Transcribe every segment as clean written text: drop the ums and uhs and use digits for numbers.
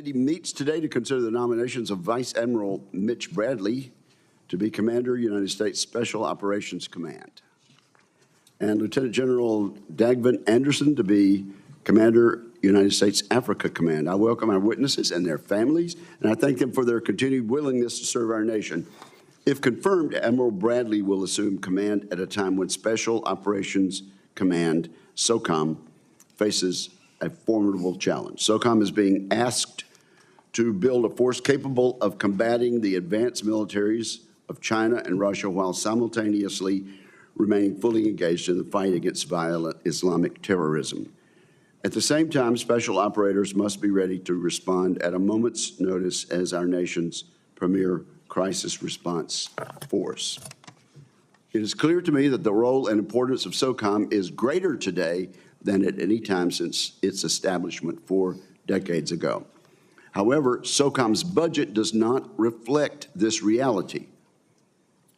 Committee meets today to consider the nominations of Vice Admiral Mitch Bradley to be Commander, United States Special Operations Command, and Lieutenant General Dagvin Anderson to be Commander, United States Africa Command. I welcome our witnesses and their families, and I thank them for their continued willingness to serve our nation. If confirmed, Admiral Bradley will assume command at a time when Special Operations Command, Socom, faces a formidable challenge. Socom is being asked to build a force capable of combating the advanced militaries of China and Russia while simultaneously remaining fully engaged in the fight against violent Islamic terrorism. At the same time, special operators must be ready to respond at a moment's notice as our nation's premier crisis response force. It is clear to me that the role and importance of Socom is greater today than at any time since its establishment 4 decades ago. However, Socom's budget does not reflect this reality.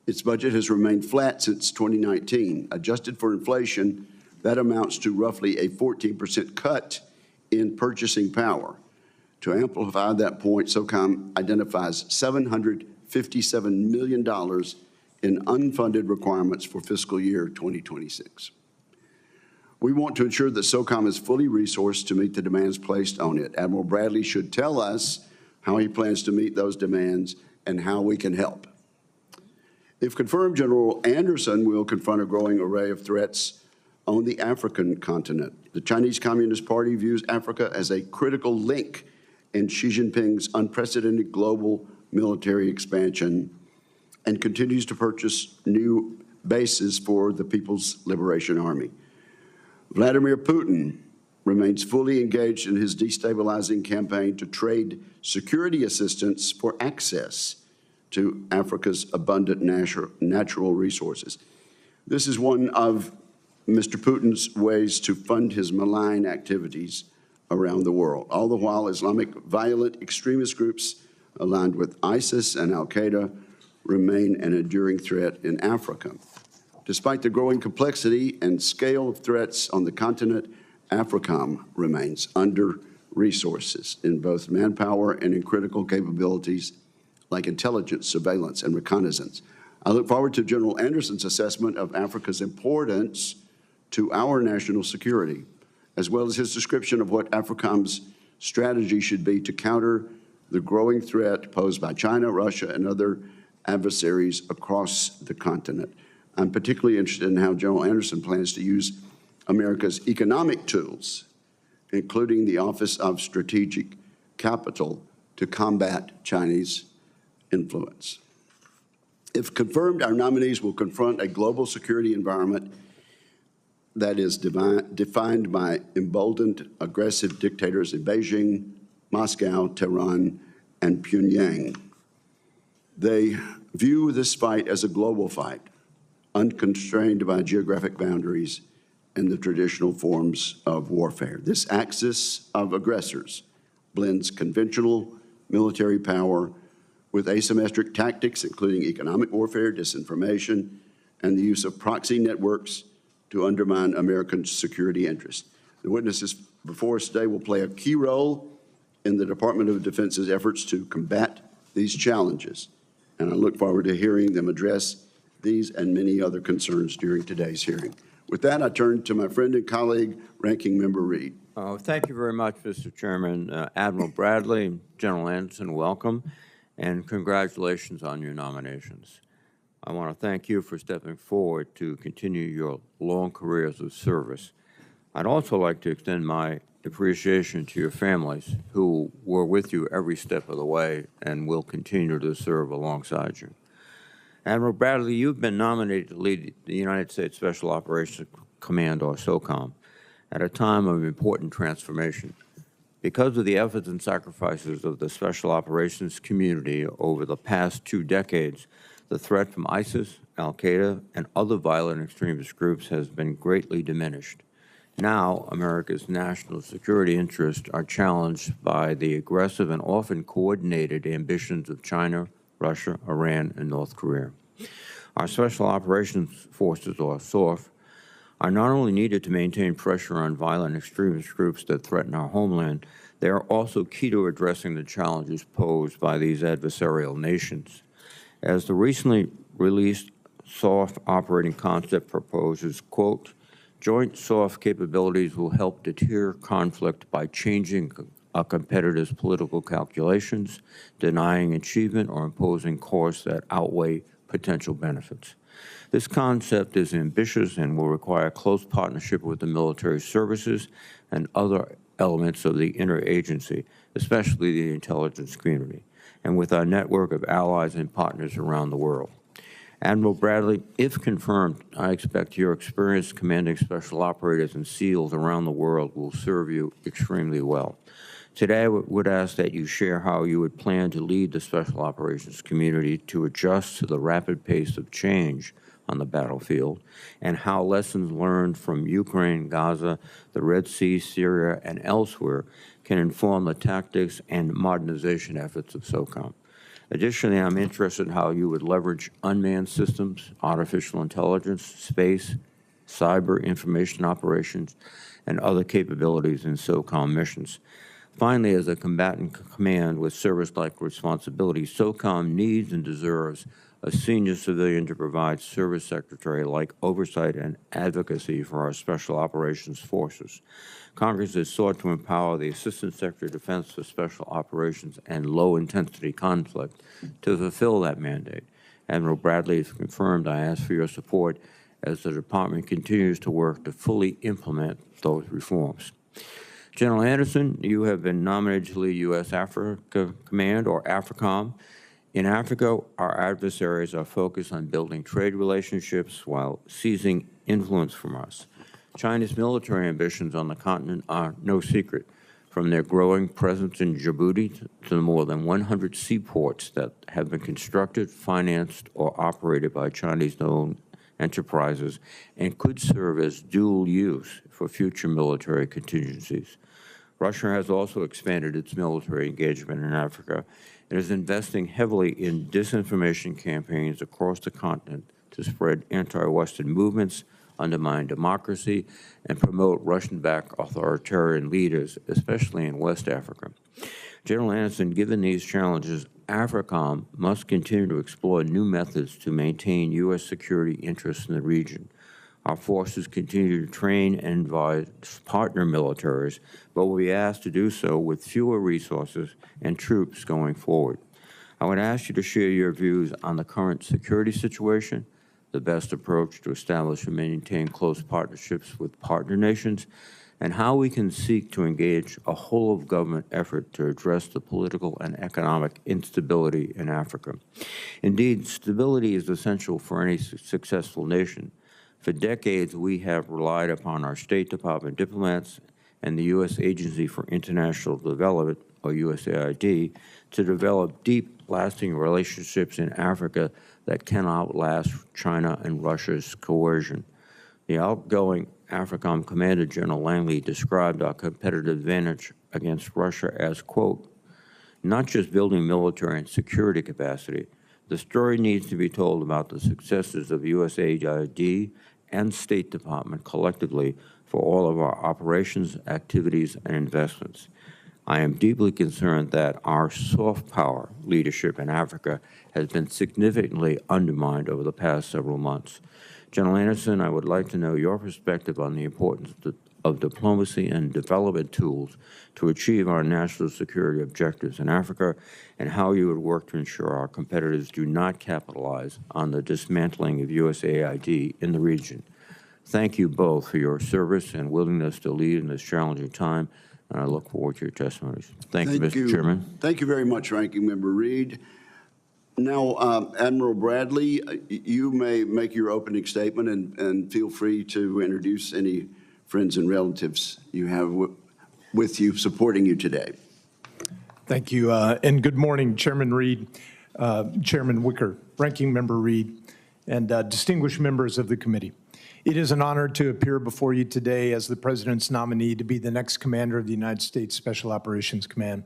Its budget has remained flat since 2019. Adjusted for inflation, that amounts to roughly a 14% cut in purchasing power. To amplify that point, Socom identifies $757 million in unfunded requirements for fiscal year 2026. We want to ensure that Socom is fully resourced to meet the demands placed on it. Admiral Bradley should tell us how he plans to meet those demands and how we can help. If confirmed, General Anderson will confront a growing array of threats on the African continent. The Chinese Communist Party views Africa as a critical link in Xi Jinping's unprecedented global military expansion and continues to purchase new bases for the People's Liberation Army. Vladimir Putin remains fully engaged in his destabilizing campaign to trade security assistance for access to Africa's abundant natural resources. This is one of Mr. Putin's ways to fund his malign activities around the world. All the while, Islamic violent extremist groups aligned with ISIS and Al-Qaeda remain an enduring threat in Africa. Despite the growing complexity and scale of threats on the continent, Africom remains under-resources in both manpower and in critical capabilities like intelligence, surveillance, and reconnaissance. I look forward to General Anderson's assessment of Africa's importance to our national security, as well as his description of what Africom's strategy should be to counter the growing threat posed by China, Russia, and other adversaries across the continent. I'm particularly interested in how General Anderson plans to use America's economic tools, including the Office of Strategic Capital, to combat Chinese influence. If confirmed, our nominees will confront a global security environment that is defined by emboldened, aggressive dictators in Beijing, Moscow, Tehran, and Pyongyang. They view this fight as a global fight, unconstrained by geographic boundaries and the traditional forms of warfare. This axis of aggressors blends conventional military power with asymmetric tactics, including economic warfare, disinformation, and the use of proxy networks to undermine American security interests. The witnesses before us today will play a key role in the Department of Defense's efforts to combat these challenges, and I look forward to hearing them address these and many other concerns during today's hearing. With that, I turn to my friend and colleague, Ranking Member Reed. Thank you very much, Mr. Chairman. Admiral Bradley, General Anderson, welcome, and congratulations on your nominations. I want to thank you for stepping forward to continue your long careers of service. I'd also like to extend my appreciation to your families who were with you every step of the way and will continue to serve alongside you. Admiral Bradley, you've been nominated to lead the United States Special Operations Command, or Socom, at a time of important transformation. Because of the efforts and sacrifices of the special operations community over the past 2 decades, the threat from ISIS, Al-Qaeda, and other violent extremist groups has been greatly diminished. Now, America's national security interests are challenged by the aggressive and often coordinated ambitions of China, Russia, Iran, and North Korea. Our Special Operations Forces, or SOF, are not only needed to maintain pressure on violent extremist groups that threaten our homeland, They are also key to addressing the challenges posed by these adversarial nations. As the recently released soft operating concept proposes, quote, joint soft capabilities will help deter conflict by changing a competitor's political calculations, denying achievement, or imposing costs that outweigh potential benefits. This concept is ambitious and will require close partnership with the military services and other elements of the interagency, especially the intelligence community, and with our network of allies and partners around the world. Admiral Bradley, if confirmed, I expect your experience commanding special operators and SEALs around the world will serve you extremely well. Today, I would ask that you share how you would plan to lead the special operations community to adjust to the rapid pace of change on the battlefield, and how lessons learned from Ukraine, Gaza, the Red Sea, Syria, and elsewhere can inform the tactics and modernization efforts of Socom. Additionally, I'm interested in how you would leverage unmanned systems, artificial intelligence, space, cyber information operations, and other capabilities in Socom missions. Finally, as a combatant command with service-like responsibilities, Socom needs and deserves a senior civilian to provide service secretary-like oversight and advocacy for our special operations forces. Congress has sought to empower the Assistant Secretary of Defense for Special Operations and Low-Intensity Conflict to fulfill that mandate. Admiral Bradley, if confirmed, I ask for your support as the Department continues to work to fully implement those reforms. General Anderson, you have been nominated to lead U.S. Africa Command, or Africom. In Africa, our adversaries are focused on building trade relationships while seizing influence from us. China's military ambitions on the continent are no secret, from their growing presence in Djibouti to the more than 100 seaports that have been constructed, financed, or operated by Chinese-owned enterprises and could serve as dual use for future military contingencies. Russia has also expanded its military engagement in Africa and is investing heavily in disinformation campaigns across the continent to spread anti-Western movements, undermine democracy, and promote Russian-backed authoritarian leaders, especially in West Africa. General Anderson, given these challenges, Africom must continue to explore new methods to maintain U.S. security interests in the region. Our forces continue to train and advise partner militaries, but will be asked to do so with fewer resources and troops going forward. I would ask you to share your views on the current security situation, the best approach to establish and maintain close partnerships with partner nations, and how we can seek to engage a whole-of-government effort to address the political and economic instability in Africa. Indeed, stability is essential for any successful nation. For decades, we have relied upon our State Department diplomats and the U.S. Agency for International Development, or USAID, to develop deep, lasting relationships in Africa that can outlast China and Russia's coercion. The outgoing Africom Commander, General Langley, described our competitive advantage against Russia as, quote, not just building military and security capacity. The story needs to be told about the successes of USAID and State Department collectively for all of our operations, activities, and investments. I am deeply concerned that our soft power leadership in Africa has been significantly undermined over the past several months. General Anderson, I would like to know your perspective on the importance of diplomacy and development tools to achieve our national security objectives in Africa, and how you would work to ensure our competitors do not capitalize on the dismantling of USAID in the region. Thank you both for your service and willingness to lead in this challenging time, and I look forward to your testimonies. Thank you, Mr. Chairman. Thank you very much, Ranking Member Reed. Now, Admiral Bradley, you may make your opening statement and feel free to introduce any friends and relatives you have with you supporting you today. Thank you, and good morning, Chairman Reed, Chairman Wicker, Ranking Member Reed, and distinguished members of the committee. It is an honor to appear before you today as the President's nominee to be the next commander of the United States Special Operations Command.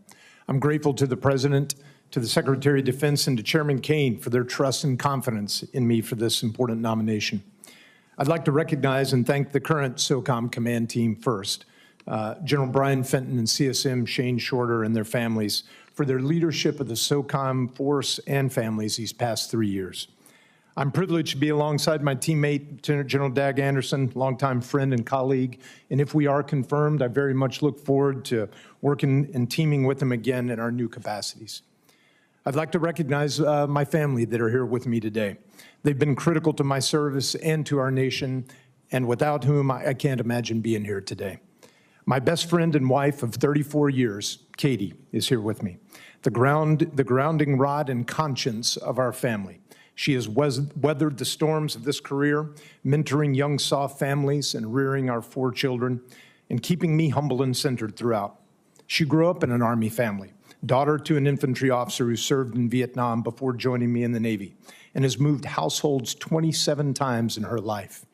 I'm grateful to the President, to the Secretary of Defense, and to Chairman Kane for their trust and confidence in me for this important nomination. I'd like to recognize and thank the current SOCOM command team first. General Brian Fenton and CSM Shane Shorter and their families for their leadership of the Socom force and families these past 3 years. I'm privileged to be alongside my teammate, Lieutenant General Dag Anderson, longtime friend and colleague, and if we are confirmed, I very much look forward to working and teaming with him again in our new capacities. I'd like to recognize my family that are here with me today. They've been critical to my service and to our nation, and without whom I can't imagine being here today. My best friend and wife of 34 years, Katie, is here with me, the grounding rod and conscience of our family. She has weathered the storms of this career, mentoring young soft families and rearing our 4 children, and keeping me humble and centered throughout. She grew up in an Army family, daughter to an infantry officer who served in Vietnam before joining me in the Navy, and has moved households 27 times in her life,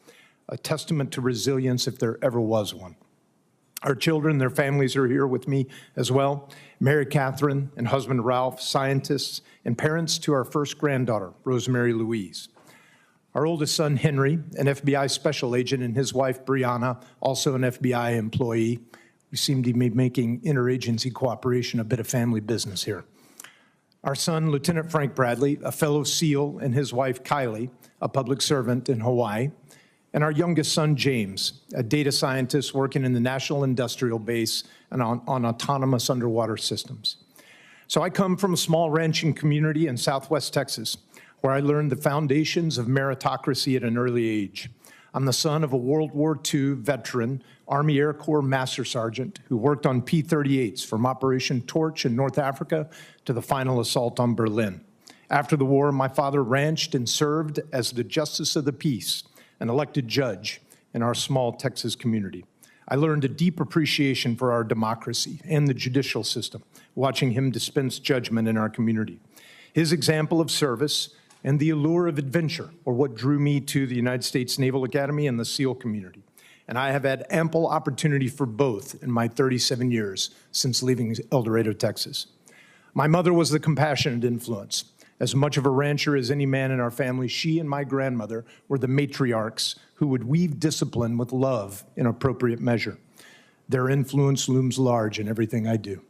a testament to resilience if there ever was one. Our children, their families are here with me as well. Mary Catherine and husband Ralph, scientists, and parents to our first granddaughter, Rosemary Louise. Our oldest son, Henry, an FBI special agent, and his wife, Brianna, also an FBI employee. We seem to be making interagency cooperation a bit of family business here. Our son, Lieutenant Frank Bradley, a fellow SEAL, and his wife, Kylie, a public servant in Hawaii. And our youngest son, James, a data scientist working in the National Industrial Base and on autonomous underwater systems. So I come from a small ranching community in Southwest Texas, where I learned the foundations of meritocracy at an early age. I'm the son of a World War II veteran, Army Air Corps Master Sergeant, who worked on P-38s from Operation Torch in North Africa to the final assault on Berlin. After the war, my father ranched and served as the Justice of the Peace, an elected judge in our small Texas community. I learned a deep appreciation for our democracy and the judicial system, watching him dispense judgment in our community. His example of service and the allure of adventure are what drew me to the United States Naval Academy and the SEAL community. And I have had ample opportunity for both in my 37 years since leaving El Dorado, Texas. My mother was the compassionate influence. As much of a rancher as any man in our family, she and my grandmother were the matriarchs who would weave discipline with love in appropriate measure. Their influence looms large in everything I do.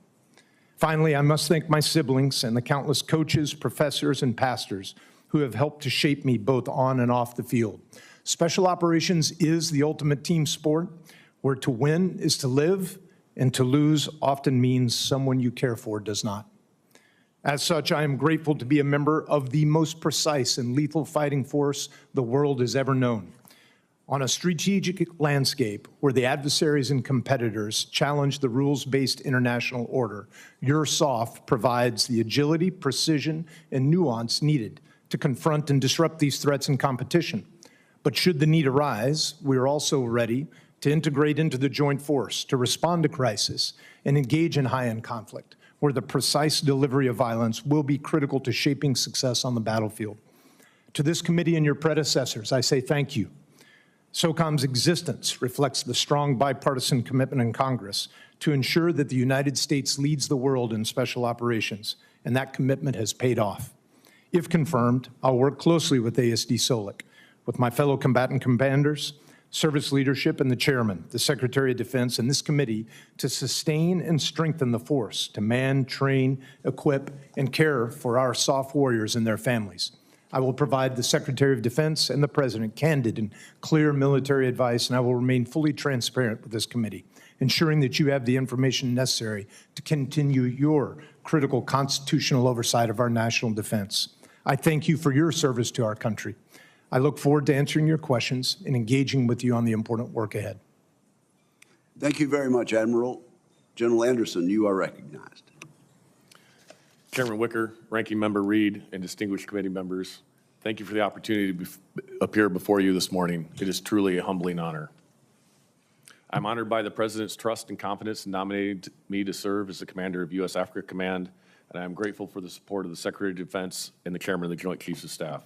Finally, I must thank my siblings and the countless coaches, professors, and pastors who have helped to shape me both on and off the field. Special operations is the ultimate team sport, where to win is to live, and to lose often means someone you care for does not. As such, I am grateful to be a member of the most precise and lethal fighting force the world has ever known. On a strategic landscape where the adversaries and competitors challenge the rules-based international order, your SOF provides the agility, precision, and nuance needed to confront and disrupt these threats in competition. But should the need arise, we are also ready to integrate into the joint force, to respond to crisis, and engage in high-end conflict, where the precise delivery of violence will be critical to shaping success on the battlefield. To this committee and your predecessors, I say thank you. SOCOM's existence reflects the strong bipartisan commitment in Congress to ensure that the United States leads the world in special operations, and that commitment has paid off. If confirmed, I'll work closely with ASD Solick, with my fellow combatant commanders, service leadership, and the chairman, the Secretary of Defense, and this committee to sustain and strengthen the force, to man, train, equip, and care for our SOF warriors and their families. I will provide the Secretary of Defense and the President candid and clear military advice, and I will remain fully transparent with this committee, ensuring that you have the information necessary to continue your critical constitutional oversight of our national defense. I thank you for your service to our country. I look forward to answering your questions and engaging with you on the important work ahead. Thank you very much, Admiral. General Anderson, you are recognized. Chairman Wicker, Ranking Member Reed, and distinguished committee members, thank you for the opportunity to appear before you this morning. It is truly a humbling honor. I'm honored by the President's trust and confidence in nominating me to serve as the commander of U.S. Africa Command, and I am grateful for the support of the Secretary of Defense and the Chairman of the Joint Chiefs of Staff.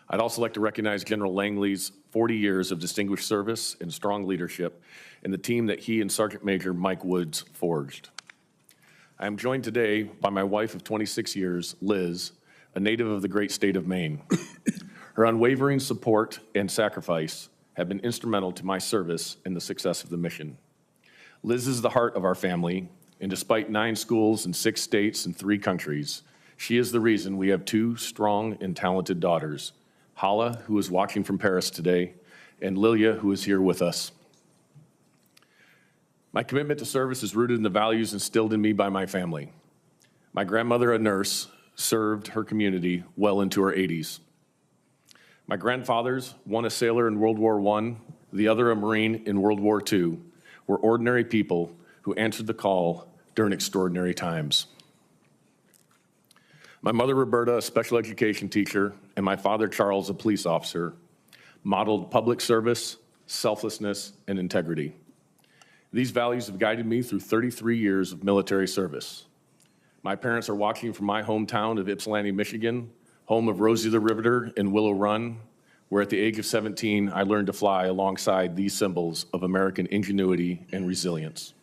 I'd also like to recognize General Langley's 40 years of distinguished service and strong leadership and the team that he and Sergeant Major Mike Woods forged. I am joined today by my wife of 26 years, Liz, a native of the great state of Maine. Her unwavering support and sacrifice have been instrumental to my service and the success of the mission. Liz is the heart of our family, and despite 9 schools in 6 states and 3 countries, she is the reason we have 2 strong and talented daughters, Hala, who is watching from Paris today, and Lilia, who is here with us. My commitment to service is rooted in the values instilled in me by my family. My grandmother, a nurse, served her community well into her 80s. My grandfathers, one a sailor in World War I, the other a Marine in World War II, were ordinary people who answered the call during extraordinary times. My mother, Roberta, a special education teacher, and my father, Charles, a police officer, modeled public service, selflessness, and integrity. These values have guided me through 33 years of military service. My parents are watching from my hometown of Ypsilanti, Michigan, home of Rosie the Riveter and Willow Run, where at the age of 17, I learned to fly alongside these symbols of American ingenuity and resilience.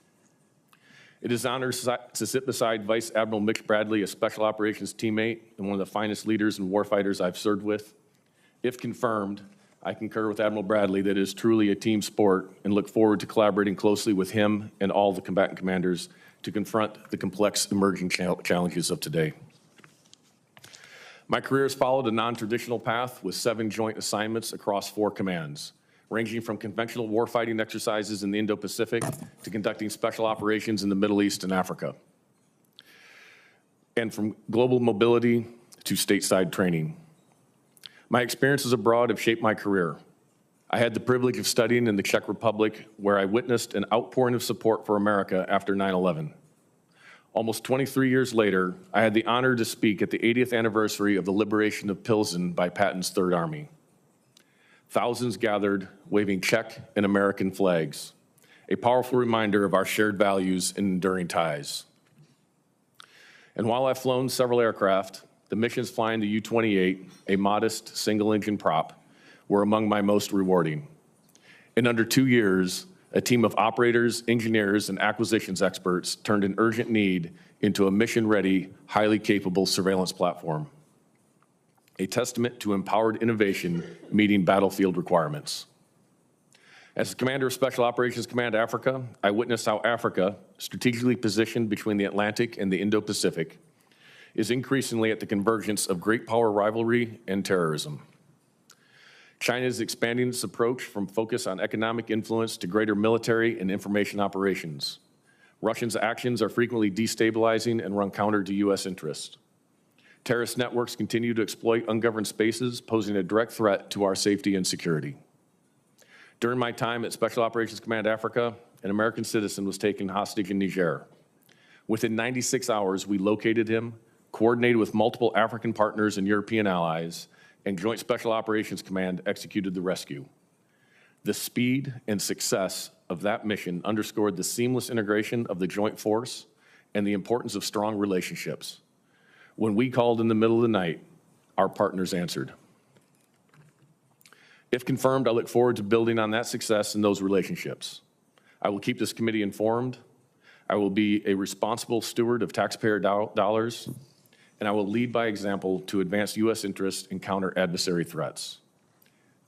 It is an honor to sit beside Vice Admiral Mitch Bradley, a special operations teammate and one of the finest leaders and warfighters I've served with. If confirmed, I concur with Admiral Bradley that it is truly a team sport and look forward to collaborating closely with him and all the combatant commanders to confront the complex emerging challenges of today. My career has followed a non-traditional path with 7 joint assignments across 4 commands, ranging from conventional warfighting exercises in the Indo-Pacific to conducting special operations in the Middle East and Africa, and from global mobility to stateside training. My experiences abroad have shaped my career. I had the privilege of studying in the Czech Republic, where I witnessed an outpouring of support for America after 9/11. Almost 23 years later, I had the honor to speak at the 80th anniversary of the liberation of Pilsen by Patton's Third Army. Thousands gathered, waving Czech and American flags, a powerful reminder of our shared values and enduring ties. And while I've flown several aircraft, the missions flying the U-28, a modest single-engine prop, were among my most rewarding. In under 2 years, a team of operators, engineers, and acquisitions experts turned an urgent need into a mission-ready, highly capable surveillance platform, a testament to empowered innovation meeting battlefield requirements. As the commander of Special Operations Command Africa, I witnessed how Africa, strategically positioned between the Atlantic and the Indo-Pacific, is increasingly at the convergence of great power rivalry and terrorism. China is expanding its approach from focus on economic influence to greater military and information operations. Russia's actions are frequently destabilizing and run counter to U.S. interests. Terrorist networks continue to exploit ungoverned spaces, posing a direct threat to our safety and security. During my time at Special Operations Command Africa, an American citizen was taken hostage in Niger. Within 96 hours, we located him, coordinated with multiple African partners and European allies, and Joint Special Operations Command executed the rescue. The speed and success of that mission underscored the seamless integration of the joint force and the importance of strong relationships. When we called in the middle of the night, our partners answered. If confirmed, I look forward to building on that success and those relationships. I will keep this committee informed. I will be a responsible steward of taxpayer dollars, and I will lead by example to advance U.S. interests and counter adversary threats.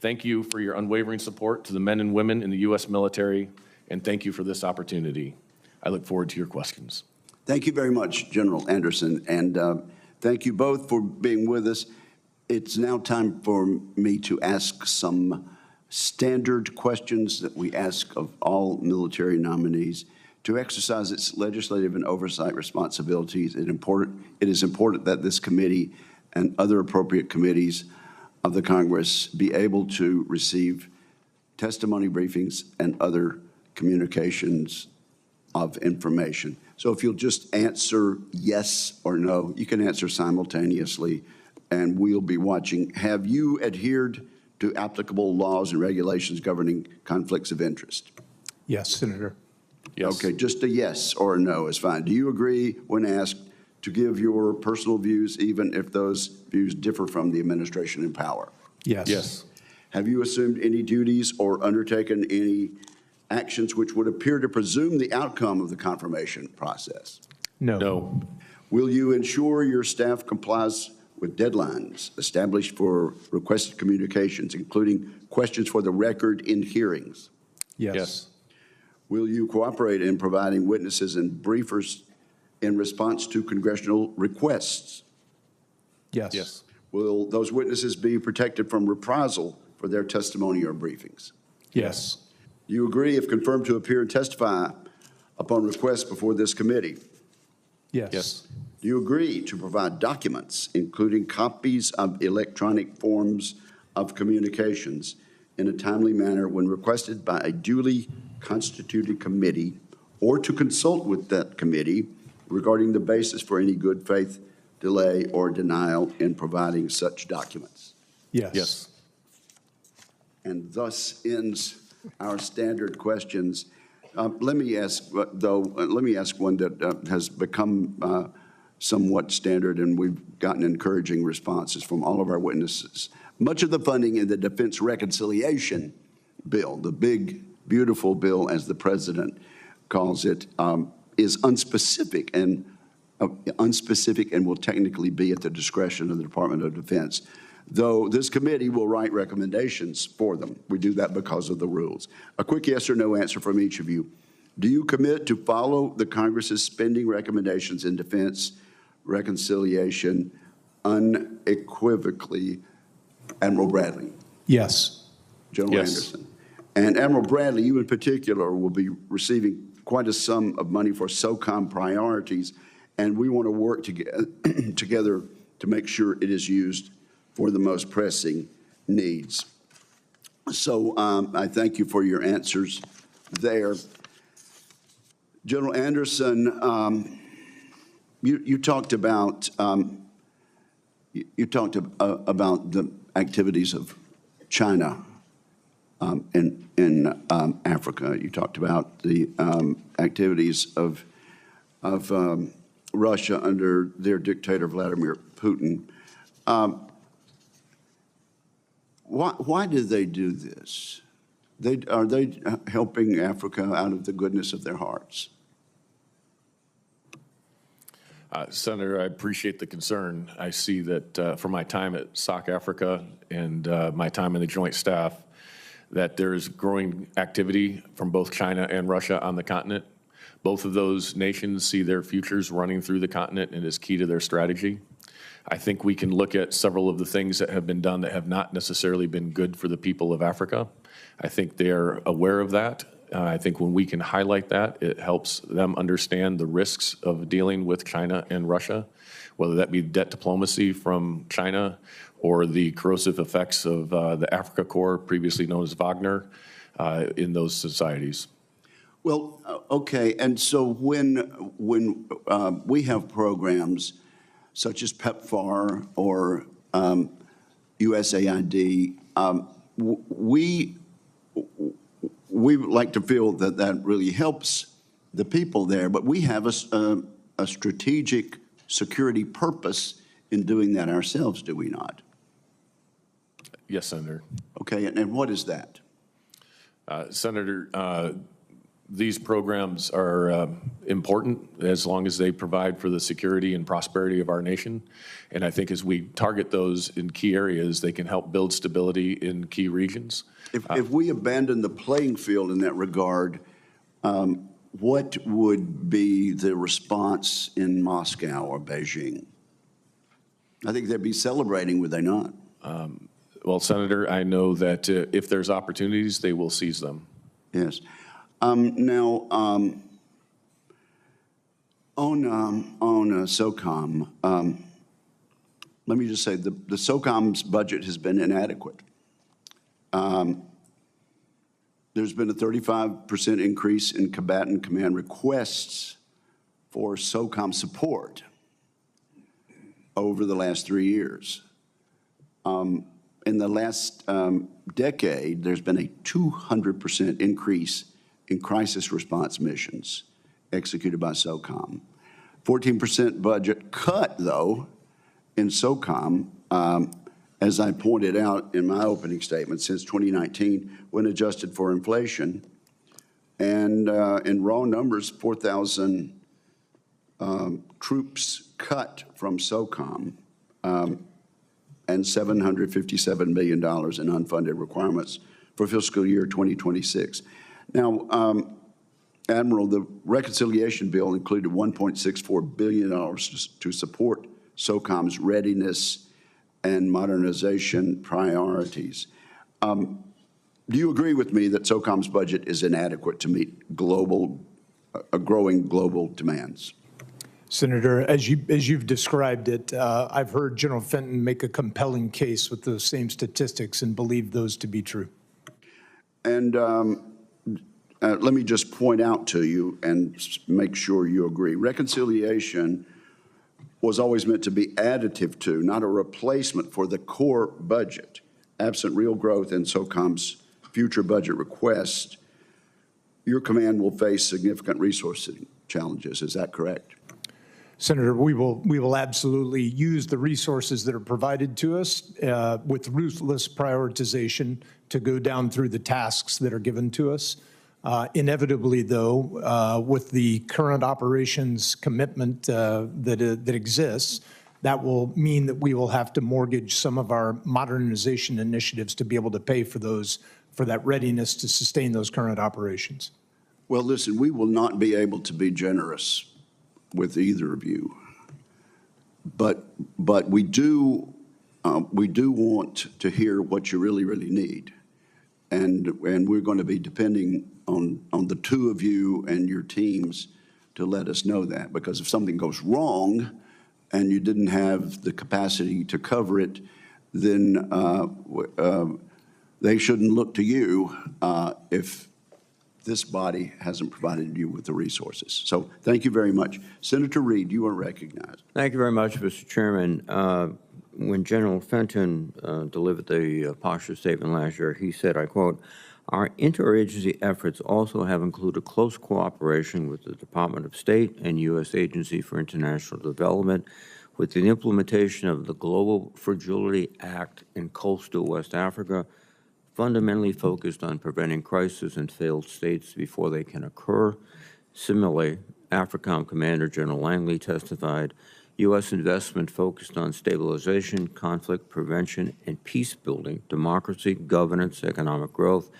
Thank you for your unwavering support to the men and women in the U.S. military, and thank you for this opportunity. I look forward to your questions. Thank you very much, General Anderson, and thank you both for being with us. It's now time for me to ask some standard questions that we ask of all military nominees. To exercise its legislative and oversight responsibilities, it is important that this committee and other appropriate committees of the Congress be able to receive testimony briefings and other communications of information. So if you'll just answer yes or no, you can answer simultaneously, and we'll be watching. Have you adhered to applicable laws and regulations governing conflicts of interest? Yes, Senator. Yes. Okay, just a yes or a no is fine. Do you agree, when asked, to give your personal views, even if those views differ from the administration in power? Yes. Yes. Have you assumed any duties or undertaken any actions which would appear to presume the outcome of the confirmation process? No. No. Will you ensure your staff complies with deadlines established for requested communications, including questions for the record in hearings? Yes. Yes. Will you cooperate in providing witnesses and briefers in response to congressional requests? Yes. Yes. Will those witnesses be protected from reprisal for their testimony or briefings? Yes. Do you agree, if confirmed, to appear and testify upon request before this committee? Yes. Yes. Do you agree to provide documents, including copies of electronic forms of communications, in a timely manner when requested by a duly constituted committee, or to consult with that committee regarding the basis for any good faith delay or denial in providing such documents? Yes. Yes. And thus ends our standard questions. Let me ask one that has become somewhat standard, and we've gotten encouraging responses from all of our witnesses. Much of the funding in the Defense Reconciliation Bill, the big, beautiful bill, as the president calls it, is unspecific and will technically be at the discretion of the Department of Defense, though this committee will write recommendations for them. We do that because of the rules. A quick yes or no answer from each of you. Do you commit to follow the Congress's spending recommendations in defense reconciliation unequivocally? Admiral Bradley. Yes. General Yes. Anderson. And Admiral Bradley, you in particular will be receiving quite a sum of money for Socom priorities, and we want to work together to make sure it is used for the most pressing needs. So I thank you for your answers there. General Anderson, you talked about the activities of China in Africa. You talked about the activities of Russia under their dictator Vladimir Putin. Why do they do this? Are they helping Africa out of the goodness of their hearts? Senator, I appreciate the concern. I see that from my time at SOC Africa and my time in the Joint Staff, that there's growing activity from both China and Russia on the continent. Both of those nations see their futures running through the continent and is key to their strategy. I think we can look at several of the things that have been done that have not necessarily been good for the people of Africa. I think they are aware of that. I think when we can highlight that, it helps them understand the risks of dealing with China and Russia, whether that be debt diplomacy from China or the corrosive effects of the Africa Corps, previously known as Wagner, in those societies. Well, okay, and so when we have programs such as PEPFAR or USAID, we like to feel that that really helps the people there, but we have a strategic security purpose in doing that ourselves, do we not? Yes, Senator. Okay, and what is that? Senator, these programs are important as long as they provide for the security and prosperity of our nation. And I think as we target those in key areas, they can help build stability in key regions. If we abandon the playing field in that regard, what would be the response in Moscow or Beijing? I think they'd be celebrating, would they not? Well, Senator, I know that if there's opportunities, they will seize them. Yes. Now, on Socom, let me just say the Socom's budget has been inadequate. There's been a 35% increase in combatant command requests for Socom support over the last 3 years. In the last decade, there's been a 200% increase in crisis response missions executed by Socom. 14% budget cut, though, in Socom, as I pointed out in my opening statement, since 2019, when adjusted for inflation. And in raw numbers, 4,000 troops cut from Socom, and $757 million in unfunded requirements for fiscal year 2026. Now, Admiral, the reconciliation bill included $1.64 billion to support Socom's readiness and modernization priorities. Do you agree with me that Socom's budget is inadequate to meet growing global demands? Senator, as you've described it, I've heard General Fenton make a compelling case with those same statistics and believe those to be true. And let me just point out to you and make sure you agree. Reconciliation was always meant to be additive to, not a replacement for the core budget. Absent real growth in Socom's future budget request, your command will face significant resource challenges. Is that correct? Senator, we will absolutely use the resources that are provided to us with ruthless prioritization to go down through the tasks that are given to us. Inevitably, though, with the current operations commitment that exists, that will mean that we will have to mortgage some of our modernization initiatives to be able to pay for that readiness to sustain those current operations. Well, listen, we will not be able to be generous with either of you, but we do want to hear what you really need, and we're going to be depending on the two of you and your teams to let us know that, because if something goes wrong and you didn't have the capacity to cover it, then they shouldn't look to you if this body hasn't provided you with the resources. So thank you very much. Senator Reed, you are recognized. Thank you very much, Mr. Chairman. When General Fenton delivered the posture statement last year, he said, I quote, "Our interagency efforts also have included close cooperation with the Department of State and U.S. Agency for International Development with the implementation of the Global Fragility Act in coastal West Africa, fundamentally focused on preventing crises in failed states before they can occur." Similarly, Africom Commander General Langley testified, U.S. investment focused on stabilization, conflict prevention, and peace building, democracy, governance, economic growth,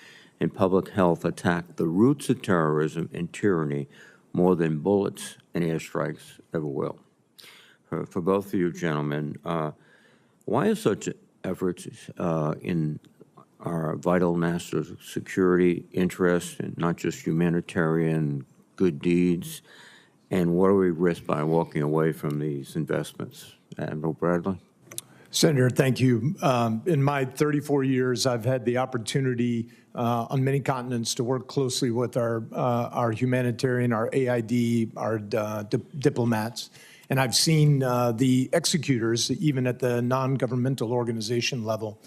and public health attack the roots of terrorism and tyranny more than bullets and airstrikes ever will. For both of you gentlemen, why are such efforts in our vital national security interests and not just humanitarian good deeds? And what do we risk by walking away from these investments? Admiral Bradley? Senator, thank you. In my 34 years, I've had the opportunity on many continents to work closely with our humanitarian, our AID, our diplomats. And I've seen the executors, even at the non-governmental organization level,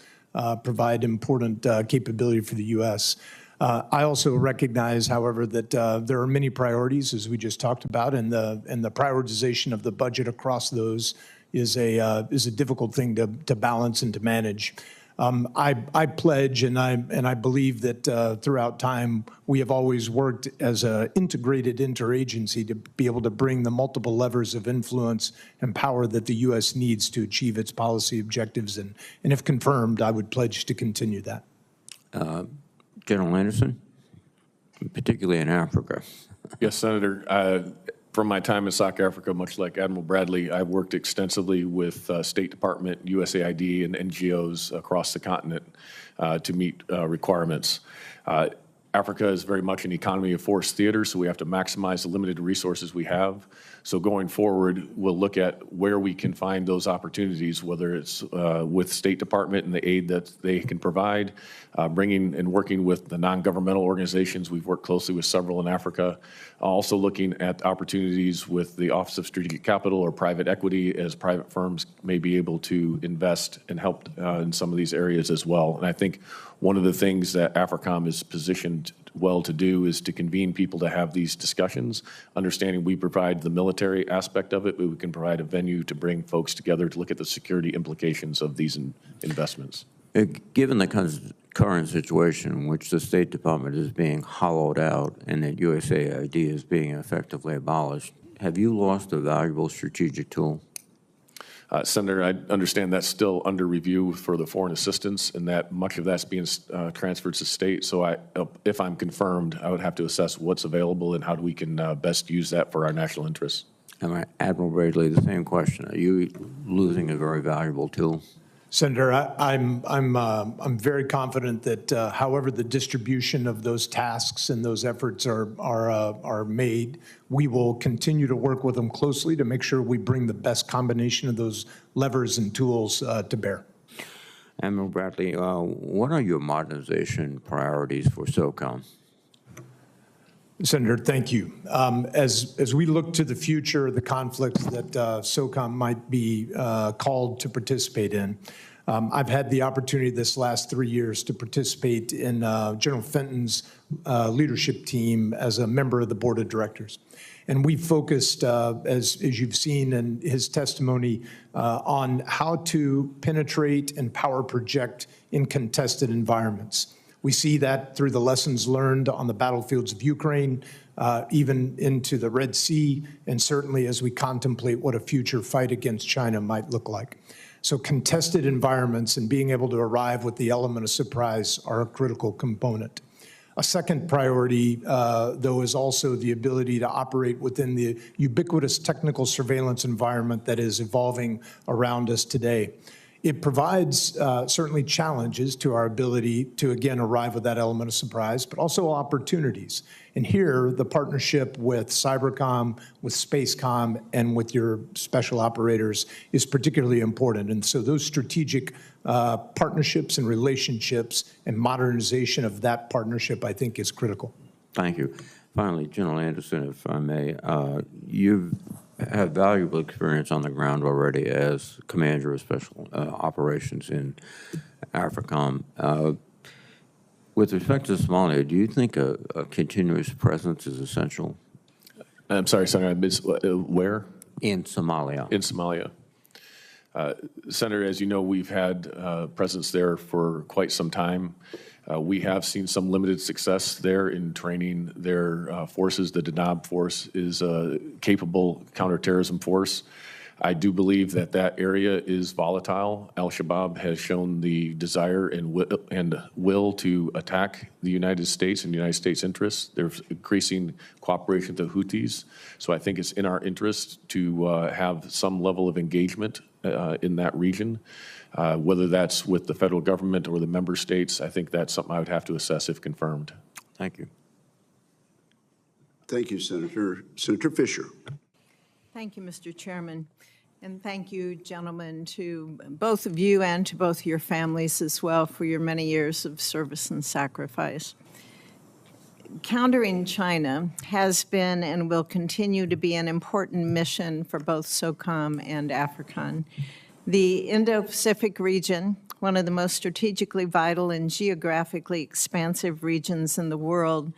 provide important capability for the U.S. I also recognize, however, that there are many priorities, as we just talked about, and the prioritization of the budget across those is a difficult thing to balance and to manage. I pledge, and I believe that throughout time we have always worked as an integrated interagency to be able to bring the multiple levers of influence and power that the U.S. needs to achieve its policy objectives. And if confirmed, I would pledge to continue that. General Anderson, particularly in Africa. Yes, Senator. From my time in South Africa, much like Admiral Bradley, I've worked extensively with State Department, USAID, and NGOs across the continent to meet requirements. Africa is very much an economy of force theater, so we have to maximize the limited resources we have. So going forward, we'll look at where we can find those opportunities, whether it's with State Department and the aid that they can provide, bringing and working with the non-governmental organizations. We've worked closely with several in Africa. Also looking at opportunities with the Office of Strategic Capital or private equity, as private firms may be able to invest and help in some of these areas as well. And I think one of the things that Africom is positioned well to do is to convene people to have these discussions, understanding we provide the military aspect of it, but we can provide a venue to bring folks together to look at the security implications of these investments. Given the current situation in which the State Department is being hollowed out and that USAID is being effectively abolished, have you lost a valuable strategic tool? Senator, I understand that's still under review for the foreign assistance, and that much of that's being transferred to state. So if I'm confirmed, I would have to assess what's available and how we can best use that for our national interests. Admiral Bradley, the same question. Are you losing a very valuable tool? Senator, I'm very confident that however the distribution of those tasks and those efforts are made, we will continue to work with them closely to make sure we bring the best combination of those levers and tools to bear. Admiral Bradley, what are your modernization priorities for Socom? Senator, thank you. As we look to the future, the conflicts that Socom might be called to participate in, I've had the opportunity this last 3 years to participate in General Fenton's leadership team as a member of the board of directors. And we focused, as you've seen in his testimony, on how to penetrate and power project in contested environments. We see that through the lessons learned on the battlefields of Ukraine, even into the Red Sea, and certainly as we contemplate what a future fight against China might look like. So contested environments and being able to arrive with the element of surprise are a critical component. A second priority, though, is also the ability to operate within the ubiquitous technical surveillance environment that is evolving around us today. It provides certainly challenges to our ability to, again, arrive with that element of surprise, but also opportunities. And here, the partnership with Cybercom, with Spacecom, and with your special operators is particularly important. And so those strategic partnerships and relationships and modernization of that partnership, I think, is critical. Thank you. Finally, General Anderson, if I may, you've have valuable experience on the ground already as commander of special operations in Africom. With respect to Somalia, do you think a continuous presence is essential? I'm sorry, Senator, I missed where? In Somalia. In Somalia. Senator, as you know, we've had presence there for quite some time. We have seen some limited success there in training their forces. The Danab force is a capable counterterrorism force. I do believe that that area is volatile. Al-Shabaab has shown the desire and will to attack the United States and the United States interests. There's increasing cooperation with the Houthis. So I think it's in our interest to have some level of engagement in that region. Whether that's with the federal government or the member states, I think that's something I would have to assess if confirmed. Thank you. Thank you, Senator. Senator Fisher. Thank you, Mr. Chairman. And thank you, gentlemen, to both of you and to both your families as well for your many years of service and sacrifice. Countering China has been and will continue to be an important mission for both Socom and Africom. The Indo-Pacific region, one of the most strategically vital and geographically expansive regions in the world,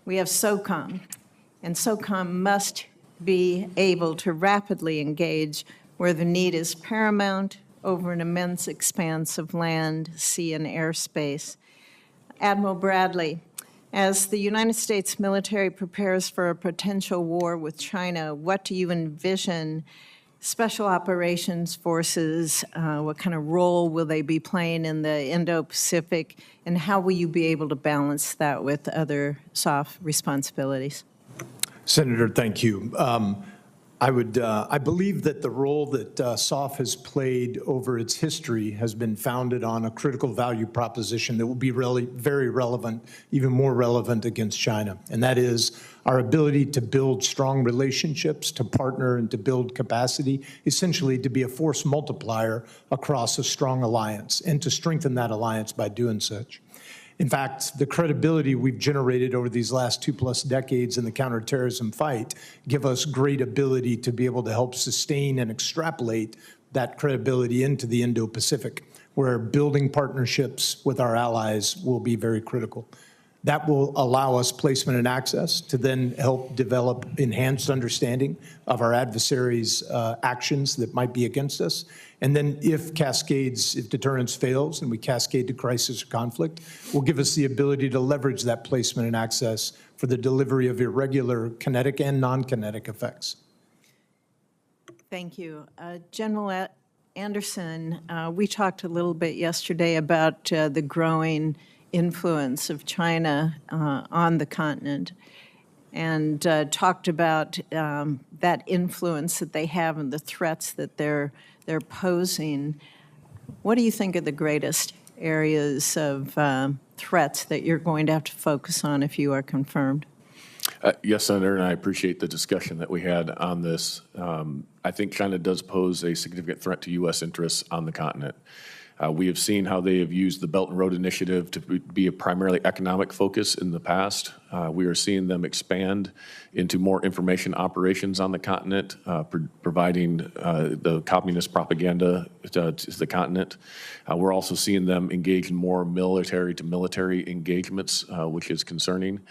we have Socom, and Socom must be able to rapidly engage where the need is paramount over an immense expanse of land, sea, and airspace. Admiral Bradley, as the United States military prepares for a potential war with China, what do you envision Special Operations Forces, what kind of role will they be playing in the Indo-Pacific, and how will you be able to balance that with other SOF responsibilities? Senator, thank you. I believe that the role that SOF has played over its history has been founded on a critical value proposition that will be really very relevant, even more relevant against China. And that is our ability to build strong relationships, to partner and to build capacity, essentially to be a force multiplier across a strong alliance and to strengthen that alliance by doing such. In fact, the credibility we've generated over these last 2+ decades in the counterterrorism fight give us great ability to be able to help sustain and extrapolate that credibility into the Indo-Pacific, where building partnerships with our allies will be very critical. That will allow us placement and access to then help develop enhanced understanding of our adversaries' actions that might be against us. And then if deterrence fails and we cascade to crisis or conflict, will give us the ability to leverage that placement and access for the delivery of irregular kinetic and non-kinetic effects. Thank you. General Anderson, we talked a little bit yesterday about the growing influence of China on the continent, and talked about that influence that they have and the threats that they're posing. What do you think are the greatest areas of threats that you're going to have to focus on if you are confirmed? Yes, Senator, and I appreciate the discussion that we had on this. I think China does pose a significant threat to U.S. interests on the continent. We have seen how they have used the Belt and Road Initiative to be a primarily economic focus in the past. We are seeing them expand into more information operations on the continent, providing the communist propaganda to the continent. We're also seeing them engage in more military-to-military engagements, which is concerning.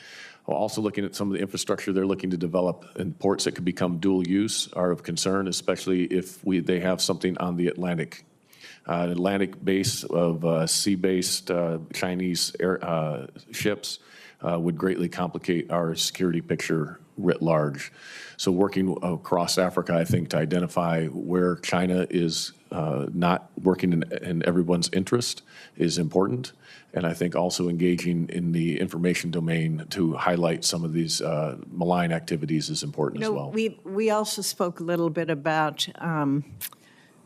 We're also looking at some of the infrastructure they're looking to develop, and ports that could become dual use are of concern, especially if they have something on the Atlantic. An Atlantic base of sea-based Chinese ships would greatly complicate our security picture writ large. So working across Africa, I think, to identify where China is not working in everyone's interest is important. And I think also engaging in the information domain to highlight some of these malign activities is important as well. We also spoke a little bit about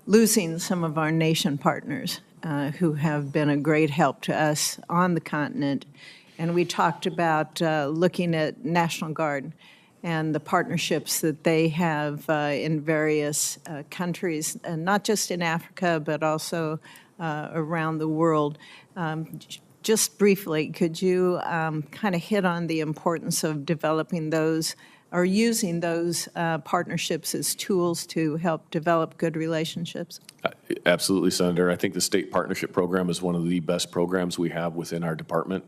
losing some of our nation partners who have been a great help to us on the continent. And we talked about looking at National Guard and the partnerships that they have in various countries, not just in Africa, but also around the world. Just briefly, could you kind of hit on the importance of developing those or using those partnerships as tools to help develop good relationships? Absolutely, Senator. I think the State Partnership Program is one of the best programs we have within our department.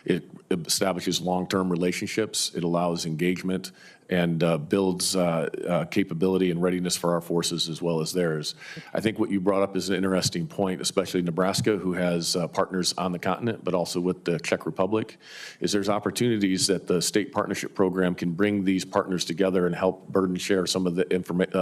It establishes long-term relationships. It allows engagement and builds capability and readiness for our forces as well as theirs. I think what you brought up is an interesting point, especially Nebraska, who has partners on the continent, but also with the Czech Republic, is there's opportunities that the State Partnership Program can bring these partners together and help burden share some of the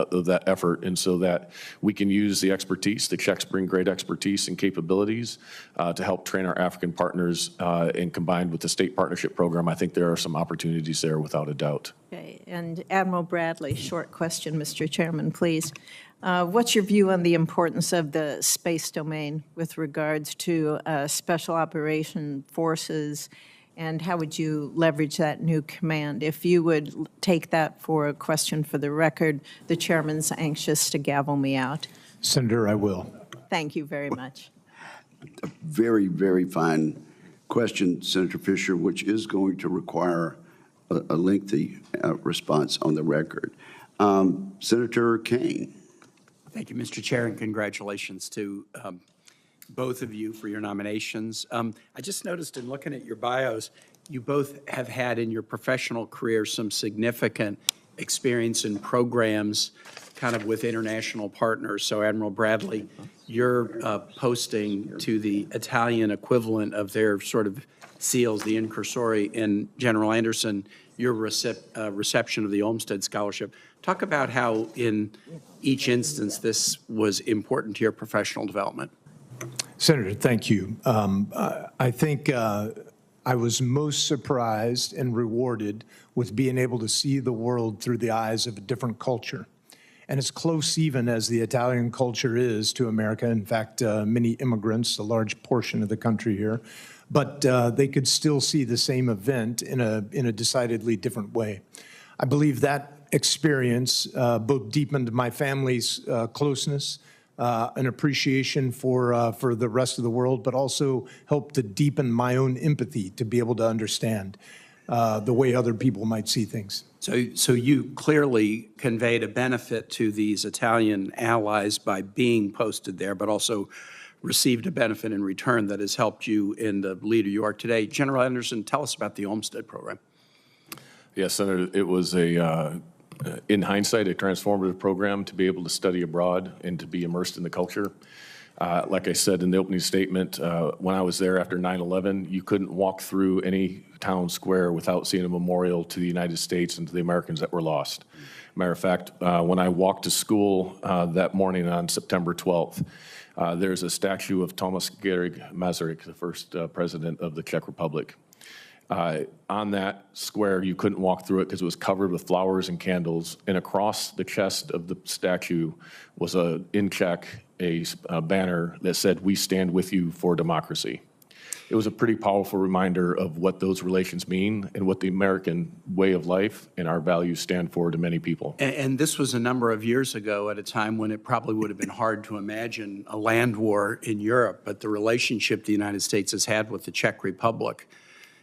of that effort, and so that we can use the expertise. The Czechs bring great expertise and capabilities to help train our African partners, and combined with the State Partnership Program, I think there are some opportunities there without a doubt. Okay, and Admiral Bradley, short question, Mr. Chairman, please. What's your view on the importance of the space domain with regards to special operation forces, and how would you leverage that new command? If you would take that for a question for the record, the chairman's anxious to gavel me out. Senator, I will. Thank you very much. A very, very fine question, Senator Fisher, which is going to require a lengthy response on the record. Senator Kane. Thank you, Mr. Chair, and congratulations to both of you for your nominations. I just noticed in looking at your bios, you both have had in your professional career some significant experience in programs kind of with international partners. So Admiral Bradley, your posting to the Italian equivalent of their sort of SEALs, the Incursori, and General Anderson, your reception of the Olmsted Scholarship. Talk about how in each instance this was important to your professional development. Senator, thank you. I think I was most surprised and rewarded with being able to see the world through the eyes of a different culture. And as close even as the Italian culture is to America, in fact, many immigrants, a large portion of the country here, but they could still see the same event in a decidedly different way. I believe that experience both deepened my family's closeness, an appreciation for the rest of the world, but also helped to deepen my own empathy to be able to understand the way other people might see things. So you clearly conveyed a benefit to these Italian allies by being posted there, but also received a benefit in return that has helped you in the leader you are today. General Anderson, tell us about the Olmsted program. Yes, Senator, it was in hindsight, a transformative program to be able to study abroad and to be immersed in the culture. Like I said in the opening statement, when I was there after 9/11, you couldn't walk through any town square without seeing a memorial to the United States and to the Americans that were lost. Matter of fact, when I walked to school that morning on September 12th, there's a statue of Thomas Georg Masaryk, the first president of the Czech Republic. On that square, you couldn't walk through it because it was covered with flowers and candles. And across the chest of the statue was in Czech a banner that said, "We stand with you for democracy." It was a pretty powerful reminder of what those relations mean and what the American way of life and our values stand for to many people. And this was a number of years ago at a time when it probably would have been hard to imagine a land war in Europe, but the relationship the United States has had with the Czech Republic,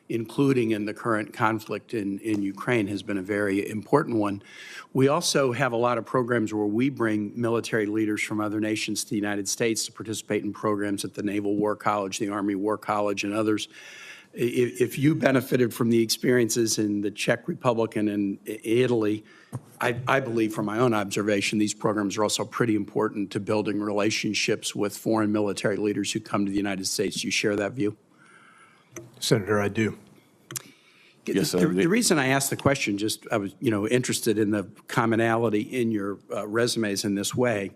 including in the current conflict in Ukraine, has been a very important one. We also have a lot of programs where we bring military leaders from other nations to the United States to participate in programs at the Naval War College, the Army War College, and others. If you benefited from the experiences in the Czech Republic and in Italy, I believe from my own observation, these programs are also pretty important to building relationships with foreign military leaders who come to the United States. Do you share that view? Senator, I do. Yes, The reason I asked the question, I was interested in the commonality in your resumes in this way,